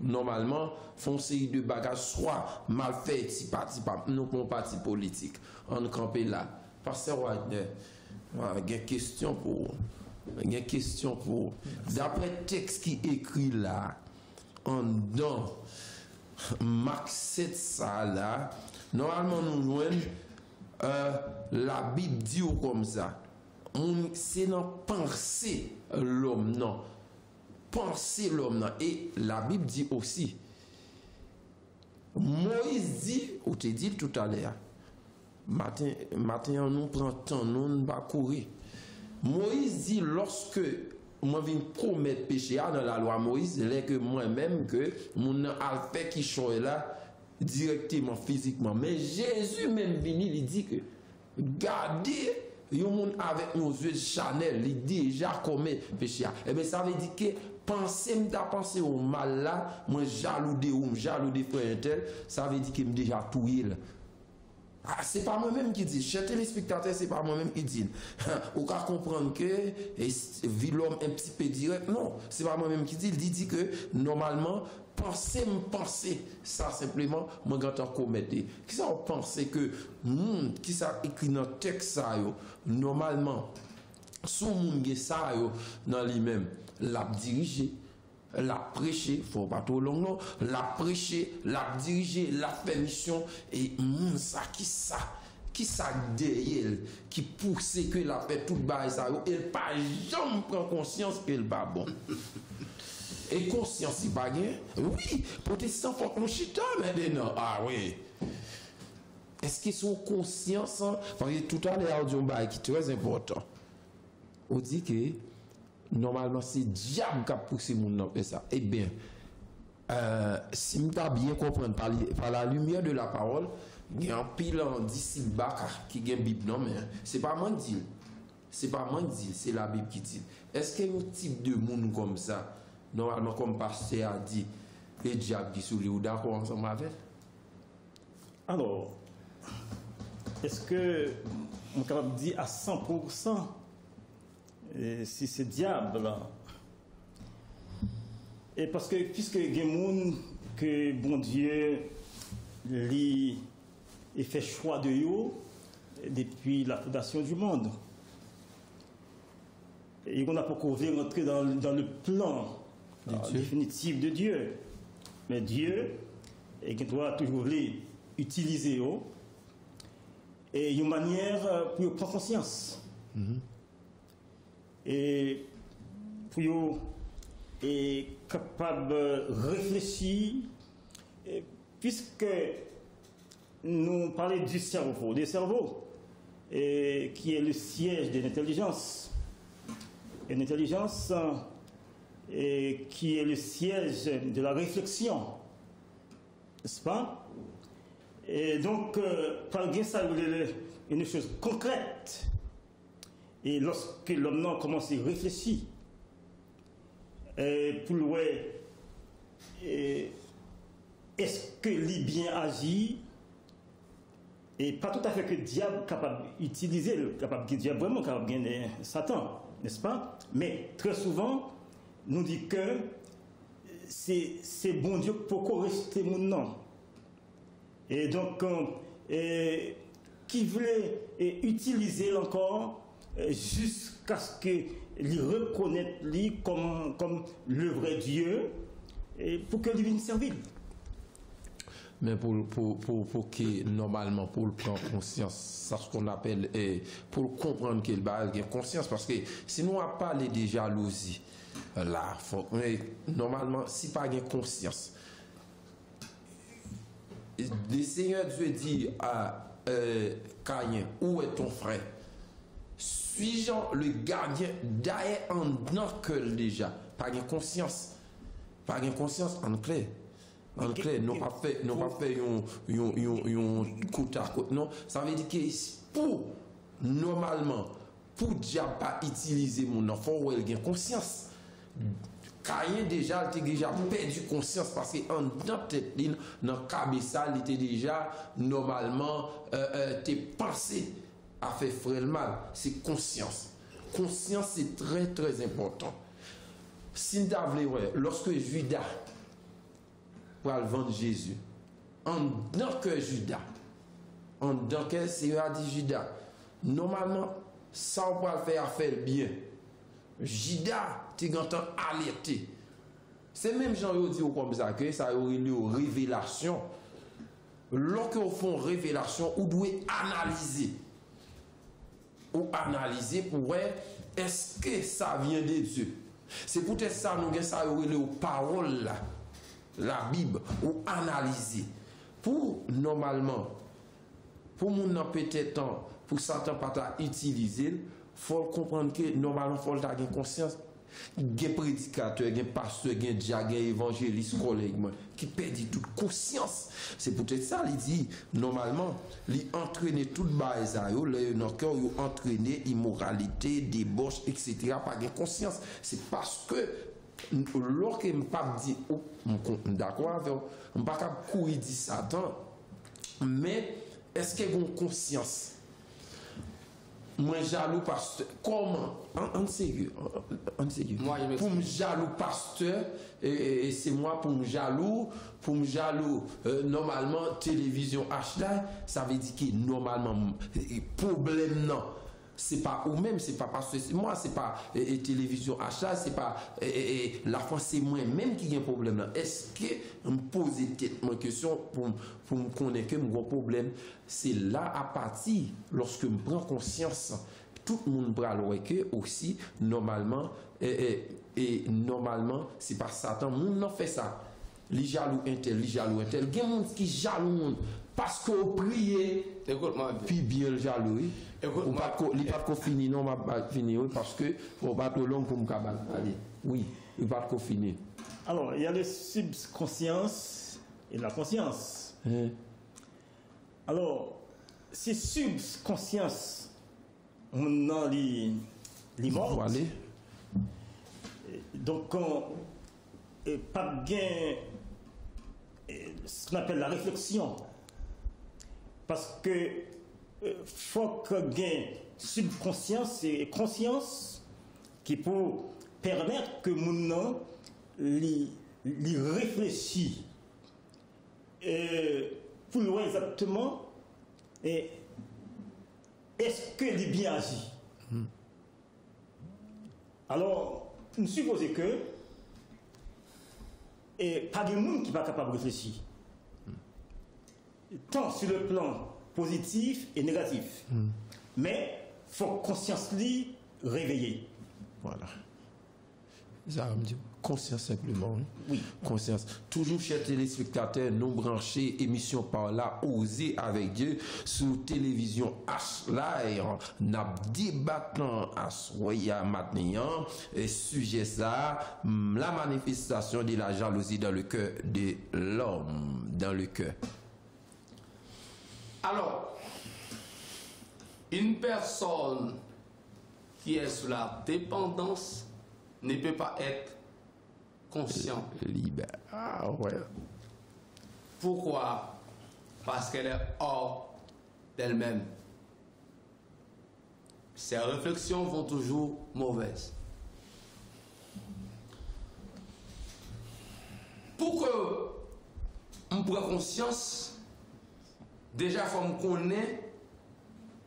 normalement, font série de bagages, soit mal fait, si parti, nous pour parti politique, on campé là. Pasteur Wagner, il y a une question pour. D'après le texte qui est écrit là, en dans Marc 7, ça là, normalement nous voyons la Bible dit comme ça. C'est dans penser l'homme, non. Penser l'homme, non. Et la Bible dit aussi, Moïse dit, ou te dit tout à l'heure, matin, on nous prend temps, nous ne pas courir. Moïse dit, lorsque moi viens promettre péché dans la loi Moïse, c'est que moi-même, que mon alpha qui choisit là, directement, physiquement. Mais Jésus même venu, il dit que, gardez, yon monde avec nos yeux de Chanel, il déjà commet péché. Et bien ça veut dire que, penser au mal là, moi jaloux de frère tel, ça veut dire que me déjà touillé là. Ah, c'est pas moi-même qui dis, chers téléspectateurs, c'est pas moi-même qui dis. Ou qu'à comprendre que vie l'homme un petit peu direct, non, c'est pas moi-même qui dis. Il dit que normalement, penser, ça simplement, moi quand on commettre. Qui ça penser que qui ça écrit dans le texte ça yo, normalement, sous monde ça yo dans lui-même, l'a dirigé. La prêcher, faut pas trop long non, la prêcher, la diriger, la faire mission et ça qui ça derrière qui pousse que la fait tout bail ça elle pas jamais prend conscience qu'elle pas bon. Et conscience il pas gain. Oui, protestant faut qu'on chita maintenant. Ah oui. Est-ce qu'ils sont conscients parce que tout à l'heure on bail qui est très important. On dit que normalement, c'est diable qui a poussé mon nom et ça. Eh bien, si je bien comprendre par la lumière de la parole, il y a un pile en disciple qui a une Bible, non, mais c'est pas moi qui dis. C'est pas moi qui dis, c'est la Bible qui dit. Est-ce qu'il y a un type de monde comme ça, normalement, comme pasteur a dit, le diable qui sous lui, ou d'accord ensemble avec? Alors, est-ce que on peut dire à 100% si c'est diable là? Et parce que puisque il y a des gens que bon Dieu lui fait choix de eux depuis la fondation du monde. Et on n'a pas encore rentrer dans le plan définitif de Dieu. Mais Dieu, et qui doit toujours utiliser et une manière pour prendre conscience. Et pour être capable de réfléchir, puisque nous parlons du cerveau, qui est le siège de l'intelligence. Une intelligence qui est le siège de la réflexion, n'est-ce pas? Et donc, par exemple, ça une chose concrète. Et lorsque l'homme commence à réfléchir, pour le voir, est-ce que l'il bien agit? Et pas tout à fait que le diable est capable d'utiliser, le diable vraiment capable de gagner Satan, n'est-ce pas? Mais très souvent, nous dit que c'est bon Dieu pour rester mon nom. Et donc, qui voulait utiliser encore jusqu'à ce qu'il reconnaisse lui comme le vrai Dieu et pour qu'il devienne servile. Mais pour que, normalement, pour prendre conscience, c'est ce qu'on appelle, pour comprendre qu'il a conscience, parce que si nous avons parlé de jalousie, là, mais normalement, si pas de conscience, le Seigneur Dieu dit à Caïn, où est ton frère? Suis-je le gardien derrière en dedans que déjà? Pas de conscience. Pas de conscience en clair. En clair, nous pas fait un coup à côte. Non, ça veut dire que normalement, pour diable pas utiliser mon enfant, il a conscience. Caïn déjà, il a déjà perdu conscience parce qu'en dedans tête, dans le cabessa, il était déjà normalement tes pensées à faire frère le mal. C'est conscience. Conscience, c'est très très important. Si nous avons lorsque Judas pour vendre Jésus, en tant que Judas, en tant que Seigneur a dit Judas, normalement, ça on peut faire affaire bien. Judas, tu entends alerter. C'est même Jean dit comme ça que ça aurait lieu aux révélations. Lorsqu'on fait révélation, on doit analyser. Ou analyser pour voir est-ce que ça vient de Dieu. C'est peut-être ça nous avons ça aurait lieu aux paroles là. La Bible ou analyser pour normalement pour mon peut-être pour Satan pas utiliser faut comprendre que normalement faut avoir conscience des prédicateurs des pasteurs des diacres des évangélistes collègues qui perdent toute conscience. C'est peut-être ça il dit normalement il entraîner toute base dans cœur entraîner immoralité débauche etc. pas de conscience. C'est parce que lorsque je ne pas dit d'accord avec je ne pas courir dit Satan mais est-ce qu'il y a une conscience moi jaloux pasteur comment en sérieux pour me jaloux pasteur et c'est moi pour me jaloux normalement télévision H ça veut dire que normalement problème non c'est pas ou même c'est pas parce que moi c'est pas télévision achat c'est pas la France c'est moi même qui a un problème là est-ce que me poser ma question pour me connaître que mon problème c'est là à partir lorsque me prend conscience tout le monde bras que aussi normalement et normalement c'est pas Satan monde non fait ça les jaloux intel il y a monde qui jaloux parce qu'on prie puis bien le jaloux il pas qu'on finit non m'a fini parce que on va trop long pour me cabal allez oui il pas qu'on finit alors il y a le subconscience et la conscience alors si subconscience on a les morts donc pas de gain ce qu'on appelle la réflexion parce que faut que gain subconscience et conscience qui pour permettre que mon li réfléchit pour voir exactement et est-ce qu'il est bien agi? Alors, nous supposons que pas de monde qui n'est pas capable de réfléchir, tant sur le plan positif et négatif. Mais il faut que conscience li réveiller. Voilà. Ça me dit conscience simplement. Hein? Oui. Conscience. Toujours, chers téléspectateurs, nous brancher émission par là, oser avec Dieu, sur télévision H-Live, n'a débattant à soya maintenant, et sujet ça, la manifestation de la jalousie dans le cœur de l'homme, dans le cœur. Alors, une personne qui est sous la dépendance ne peut pas être conscient. Libre. Ah ouais. Pourquoi? Parce qu'elle est hors d'elle-même. Ses réflexions vont toujours mauvaises. Pour que on prenne conscience, déjà, il faut me connaître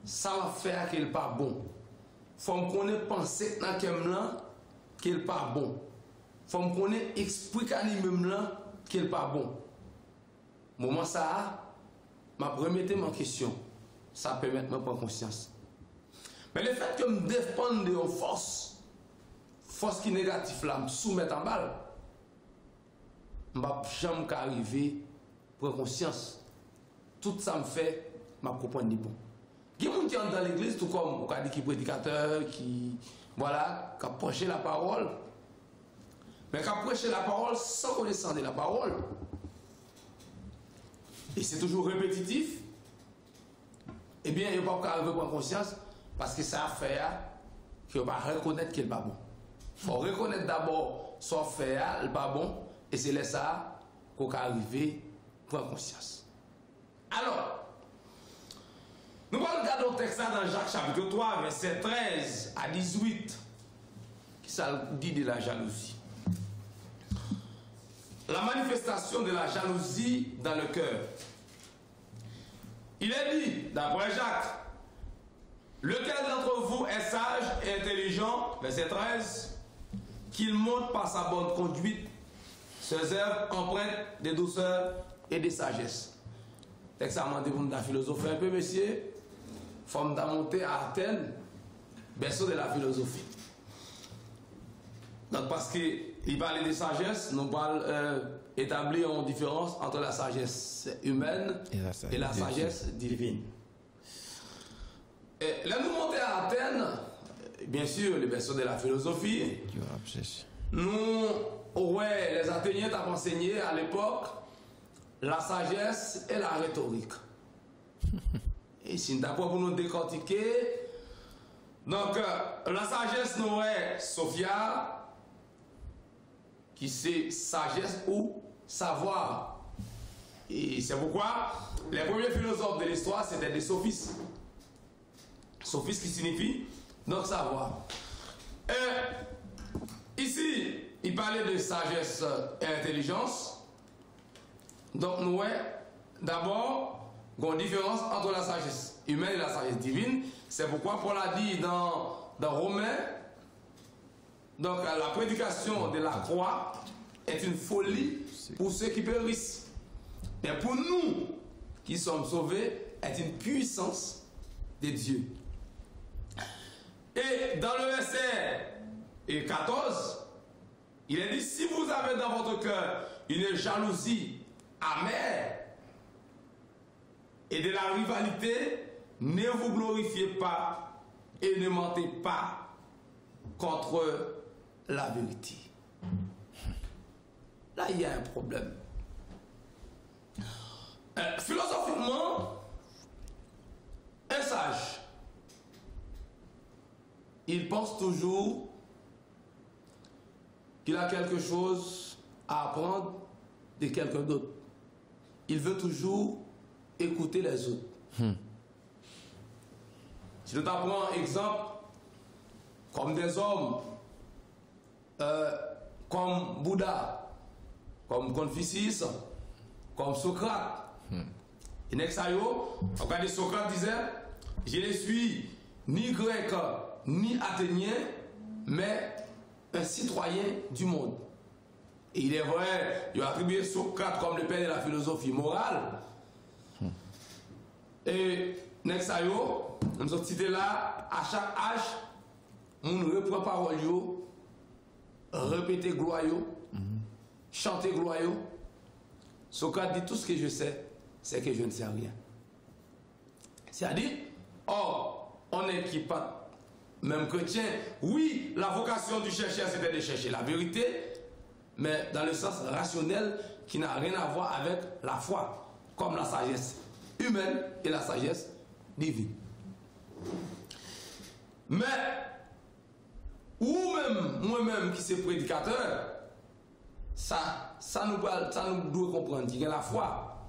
sans faire qu'il n'est pas bon. Il faut me connaître penser dans quel là qu'il n'est pas bon. Il faut me connaître expliquer lui-même là qu'il n'est pas bon. Moment ça, m'a remettre ma question. Ça permet de me prendre conscience. Mais le fait que je dépende de une force qui est négative là, me soumettre en balle, je ne vais jamais arriver à prendre conscience. Tout ça me fait, je comprends ni bon. Il y a des gens qui entrent dans l'église, tout comme on dit qui prédicateur, qui voilà, qui a prêché la parole, mais qui a prêché la parole sans connaissance de la parole. Et c'est toujours répétitif. Eh bien, il ne va pas arriver à prendre conscience parce que ça a fait qu'il va reconnaître qu'il n'est pas bon. Il faut reconnaître d'abord son fait, il n'est pas bon, et c'est là ça qu'on va arriver à prendre conscience. Alors, nous allons regarder le texte dans Jacques chapitre 3, verset 13 à 18, qui ça dit de la jalousie. La manifestation de la jalousie dans le cœur. Il est dit, d'après Jacques, lequel d'entre vous est sage et intelligent, verset 13, qu'il montre par sa bonne conduite ses œuvres empreintes de douceur et de sagesse. Texte à demander pour la philosophie un peu, messieurs. Faut me monter à Athènes, berceau de la philosophie. Donc, parce qu'il parlait de sagesse, nous parlons établir une différence entre la sagesse humaine et la sagesse divine. Et là, nous montons à Athènes, bien sûr, le berceau de la philosophie. Nous, ouais, les Athéniens t'ont enseigné à l'époque la sagesse et la rhétorique. Et si nous avons pour nous décortiquer, donc la sagesse, nous est Sophia, qui c'est sagesse ou savoir. Et c'est pourquoi les premiers philosophes de l'histoire, c'était des sophistes. Sophiste qui signifie donc savoir. Et ici, il parlait de sagesse et intelligence. Donc nous, d'abord, il y a une différence entre la sagesse humaine et la sagesse divine. C'est pourquoi Paul a dit dans Romains, donc la prédication de la croix est une folie pour ceux qui périssent. Mais pour nous qui sommes sauvés, est une puissance de Dieu. Et dans le verset 14, il est dit, si vous avez dans votre cœur une jalousie amère et de la rivalité, ne vous glorifiez pas et ne mentez pas contre la vérité. Là, il y a un problème. Philosophiquement, un sage, il pense toujours qu'il a quelque chose à apprendre de quelqu'un d'autre. Il veut toujours écouter les autres. Si je t'apprends un exemple, comme des hommes, comme Bouddha, comme Confucius, comme Socrate. Et regardez, Socrate disait, je ne suis ni grec, ni athénien, mais un citoyen du monde. Et il est vrai, il a attribué Socrate comme le père de la philosophie morale. Et Nexayo, nous sommes cités là, à chaque âge, on reprend parole, répéter gloire, chanter gloire. Socrate dit tout ce que je sais, c'est que je ne sais rien. C'est-à-dire, on n'est qui pas même chrétien. Oui, la vocation du chercheur, c'était de chercher la vérité, mais dans le sens rationnel qui n'a rien à voir avec la foi, comme la sagesse humaine et la sagesse divine. Mais, ou même, moi-même qui suis prédicateur, ça nous doit comprendre qu'il y a la foi.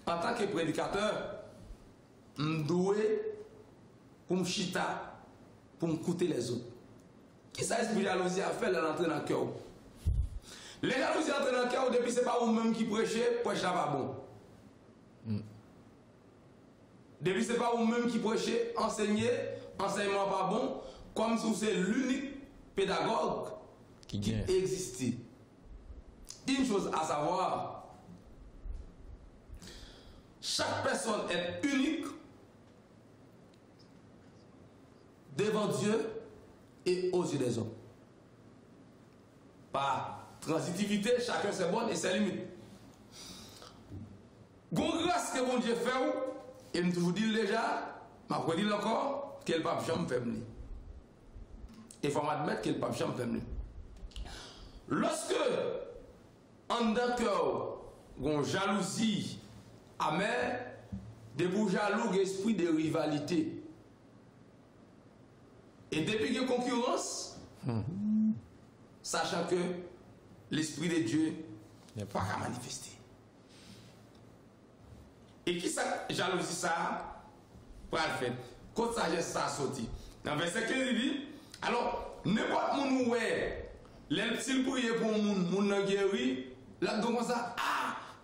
En tant que prédicateur, je dois pour me chita, pour me écouter les autres. Qui ça esprit jalousie a fait l'entrée dans le cœur? Les jalousies entrent dans le cœur depuis c'est pas vous-même qui prêchez, prêche là pas bon. Depuis c'est pas vous-même qui prêchez, enseignez, enseignement pas bon, comme si c'est l'unique pédagogue qui existe. Une chose à savoir, chaque personne est unique devant Dieu et aux yeux des hommes. Par transitivité, chacun ses bonnes et ses limites. Gon grâce que bon Dieu fait, et me toujours dit déjà, je vais dire encore, que le pape jamais fait. Il faut m'admettre que le pape jamais fait. Lorsque, en d'un cœur, gon jalousie amère, de pour jaloux, esprit de rivalité. Et depuis qu'il y a concurrence, sachant que l'Esprit de Dieu n'est pas qu'à manifester. Et qui ça, jalousie ça, pour le faire? Quand sagesse ça sorti. Dans verset 15, il dit, alors, n'importe mon ouais, s'il prie pour mon guéri, là, donc ça,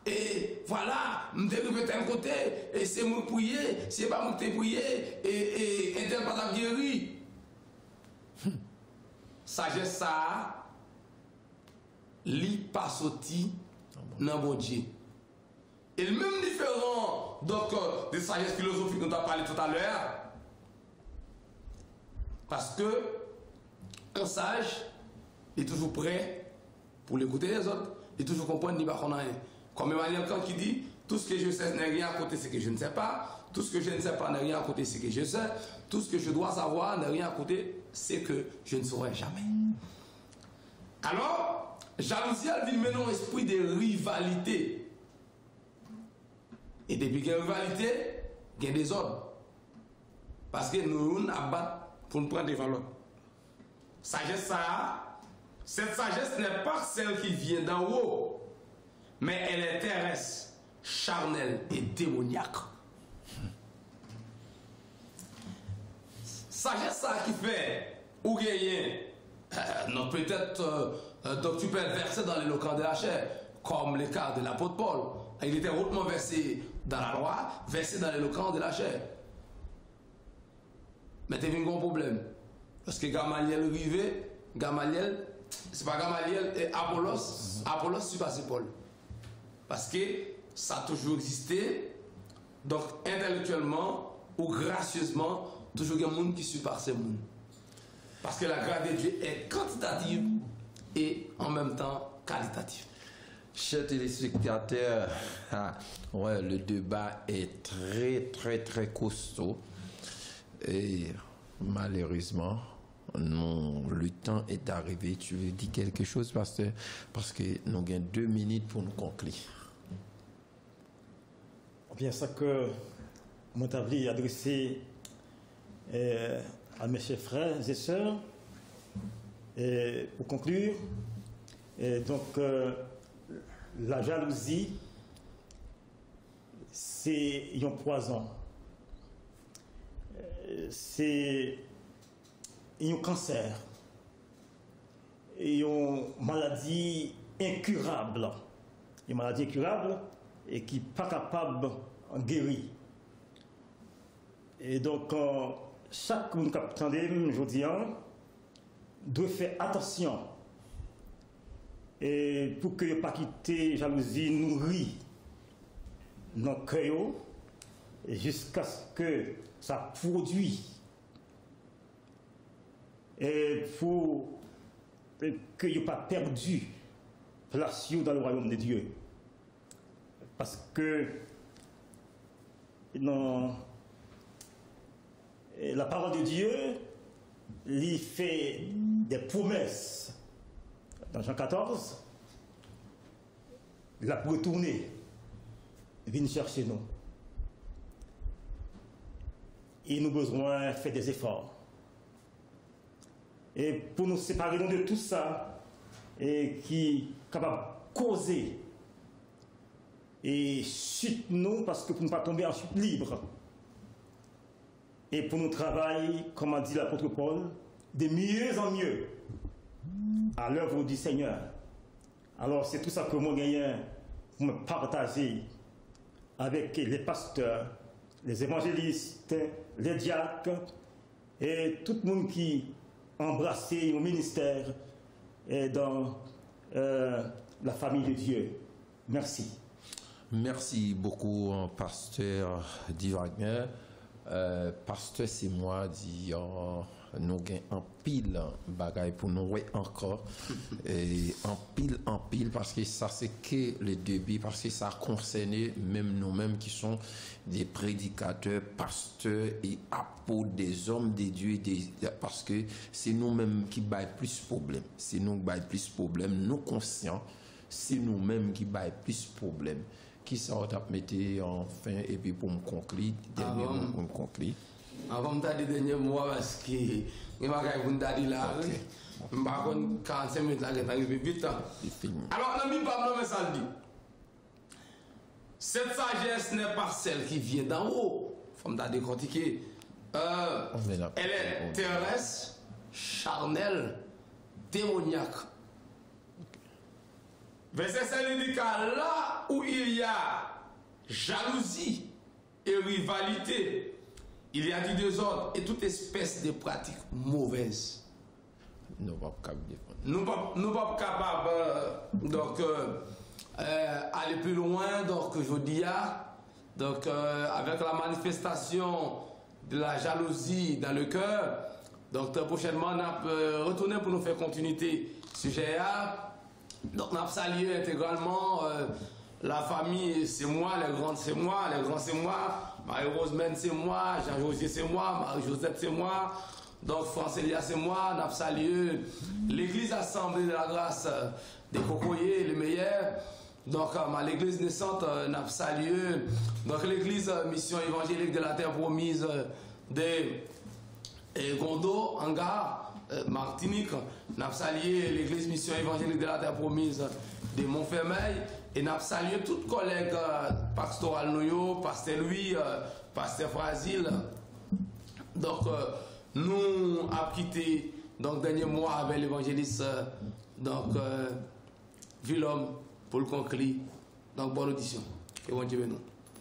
et voilà, je vais de tel côté, et c'est moi qui prie, c'est pas moi qui prie, et tel pas guéri. Sagesse ça, li pas sorti dans bon Dieu. Et le même différent donc de sagesse philosophique dont on a parlé tout à l'heure, parce que un sage est toujours prêt pour l'écouter les autres, il est toujours comprendre ni pas qu'on a rien. Comme Emmanuel Kant qui dit, tout ce que je sais n'est rien à côté de ce que je ne sais pas, tout ce que je ne sais pas n'est rien à côté de ce que je sais, tout ce que je dois savoir n'est rien à côté de ce que je ne saurai jamais. Alors, jalousie, elle vit maintenant esprit de rivalité. Et depuis qu'il y a une rivalité, il y a des ordres. Parce que nous, nous abattons pour nous prendre devant l'autre. Sagesse, ça, cette sagesse n'est pas celle qui vient d'en haut, mais elle est terrestre, charnelle et démoniaque. Sagesse, ça qui fait ou gagner, non peut-être, donc tu peux être versé dans l'éloquent de la chair, comme le cas de l'apôtre Paul. Il était hautement versé dans la loi, versé dans l'éloquent de la chair. Mais tu as un grand problème. Parce que Gamaliel arrivait, Gamaliel, c'est pas Gamaliel et Apollos, Apollos surpassait Paul. Parce que ça a toujours existé, donc intellectuellement ou gracieusement, toujours il y a des gens qui surpassent ces gens. Parce que la grâce de Dieu est quantitative et en même temps qualitative. Chers téléspectateurs, ouais, le débat est très costaud. Et malheureusement, le temps est arrivé. Tu veux dire quelque chose, pasteur? Parce que nous avons 2 minutes pour nous conclure. Bien, ça que mon tabli adressé à mes chers frères et sœurs. Et pour conclure, donc la jalousie, c'est un poison. C'est un cancer, une maladie incurable. Une maladie incurable et qui n'est pas capable de guérir. Et donc, chaque monde qui attend, je dis, doit faire attention et pour que ne pas quitter jalousie nourrie dans le cœur jusqu'à ce que ça produise et pour que ne pas perdu place dans le royaume de Dieu. Parce que non, la parole de Dieu lui fait des promesses. Dans Jean 14, il a retourné, vient chercher nous. Et nous avons besoin de faire des efforts. Et pour nous séparer de tout ça, et qui est capable de causer et chute nous, parce que pour ne pas tomber en chute libre. Et pour nous travailler, comme a dit l'apôtre Paul, de mieux en mieux à l'œuvre du Seigneur. Alors c'est tout ça que moi gagne pour me partager avec les pasteurs, les évangélistes, les diacres et tout le monde qui embrasse au ministère et dans la famille de Dieu. Merci. Merci beaucoup, pasteur Di Wagner. Pasteur, c'est moi, dit nous avons un pile bagaille pour nous, ouais, encore. Et en pile, parce que ça, c'est que le début, parce que ça a concerné même nous-mêmes qui sont des prédicateurs, pasteurs et apôtres, des hommes de Dieu, parce que c'est nous-mêmes qui baillent plus problème. C'est nous qui baillons plus problème, nous conscients, c'est nous-mêmes qui baillons plus problème. Qui ça va mettre en fin et puis pour me conclure, dernier mot pour me conclure. Avant de dire dernier mot, parce que je vais dire là, je vais 45 minutes là, je vais arriver vite. Alors, je ne vais pas me ça dit. Cette sagesse n'est pas celle qui vient d'en haut. Il faut me décortiquer. Elle est terrestre, charnelle, démoniaque. Verset 5 indique là où il y a jalousie et rivalité, il y a du désordre et toute espèce de pratiques mauvaises. Nous ne sommes pas capables donc aller plus loin. Donc je dis donc avec la manifestation de la jalousie dans le cœur. Donc prochainement on a retourné pour nous faire continuité sujet à. Donc, on a salué intégralement la famille, c'est moi, les grands c'est moi, Marie-Rosemène c'est moi, Jean-José c'est moi, Marie-Josette c'est moi, donc Francélia c'est moi, on a salué l'église assemblée de la grâce des Cocoyers, les meilleurs. Donc, l'église naissante, on a salué donc l'église mission évangélique de la terre promise de Gondo, Hangar. Martinique, nous avons salué l'église mission évangélique de la terre promise de Montfermeil et nous avons salué tous les collègues pastoral Noyo, pasteur Louis, pasteur Frasil. Donc, nous avons quitté donc dernier mois avec l'évangéliste Villhomme pour le conclure. Donc, bonne audition. Et bon Dieu nous.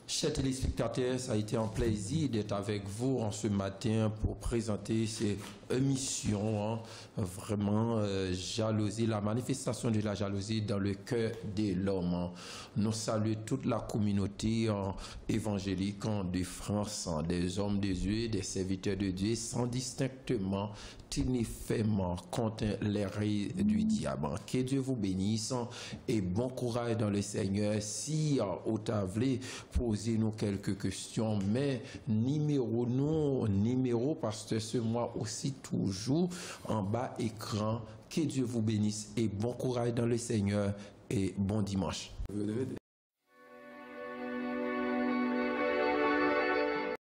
Chers téléspectateurs, ça a été un plaisir d'être avec vous en ce matin pour présenter ces émissions, vraiment jalousie, la manifestation de la jalousie dans le cœur de l'homme. Nous saluons toute la communauté évangélique de France, des hommes de Dieu, des serviteurs de Dieu, sans distinctement, tinifément contre les règles du diable. Que Dieu vous bénisse et bon courage dans le Seigneur. Si au tablé, posez-nous quelques questions, mais numéro parce que ce mois aussi toujours en bas écran. Que Dieu vous bénisse et bon courage dans le Seigneur et bon dimanche.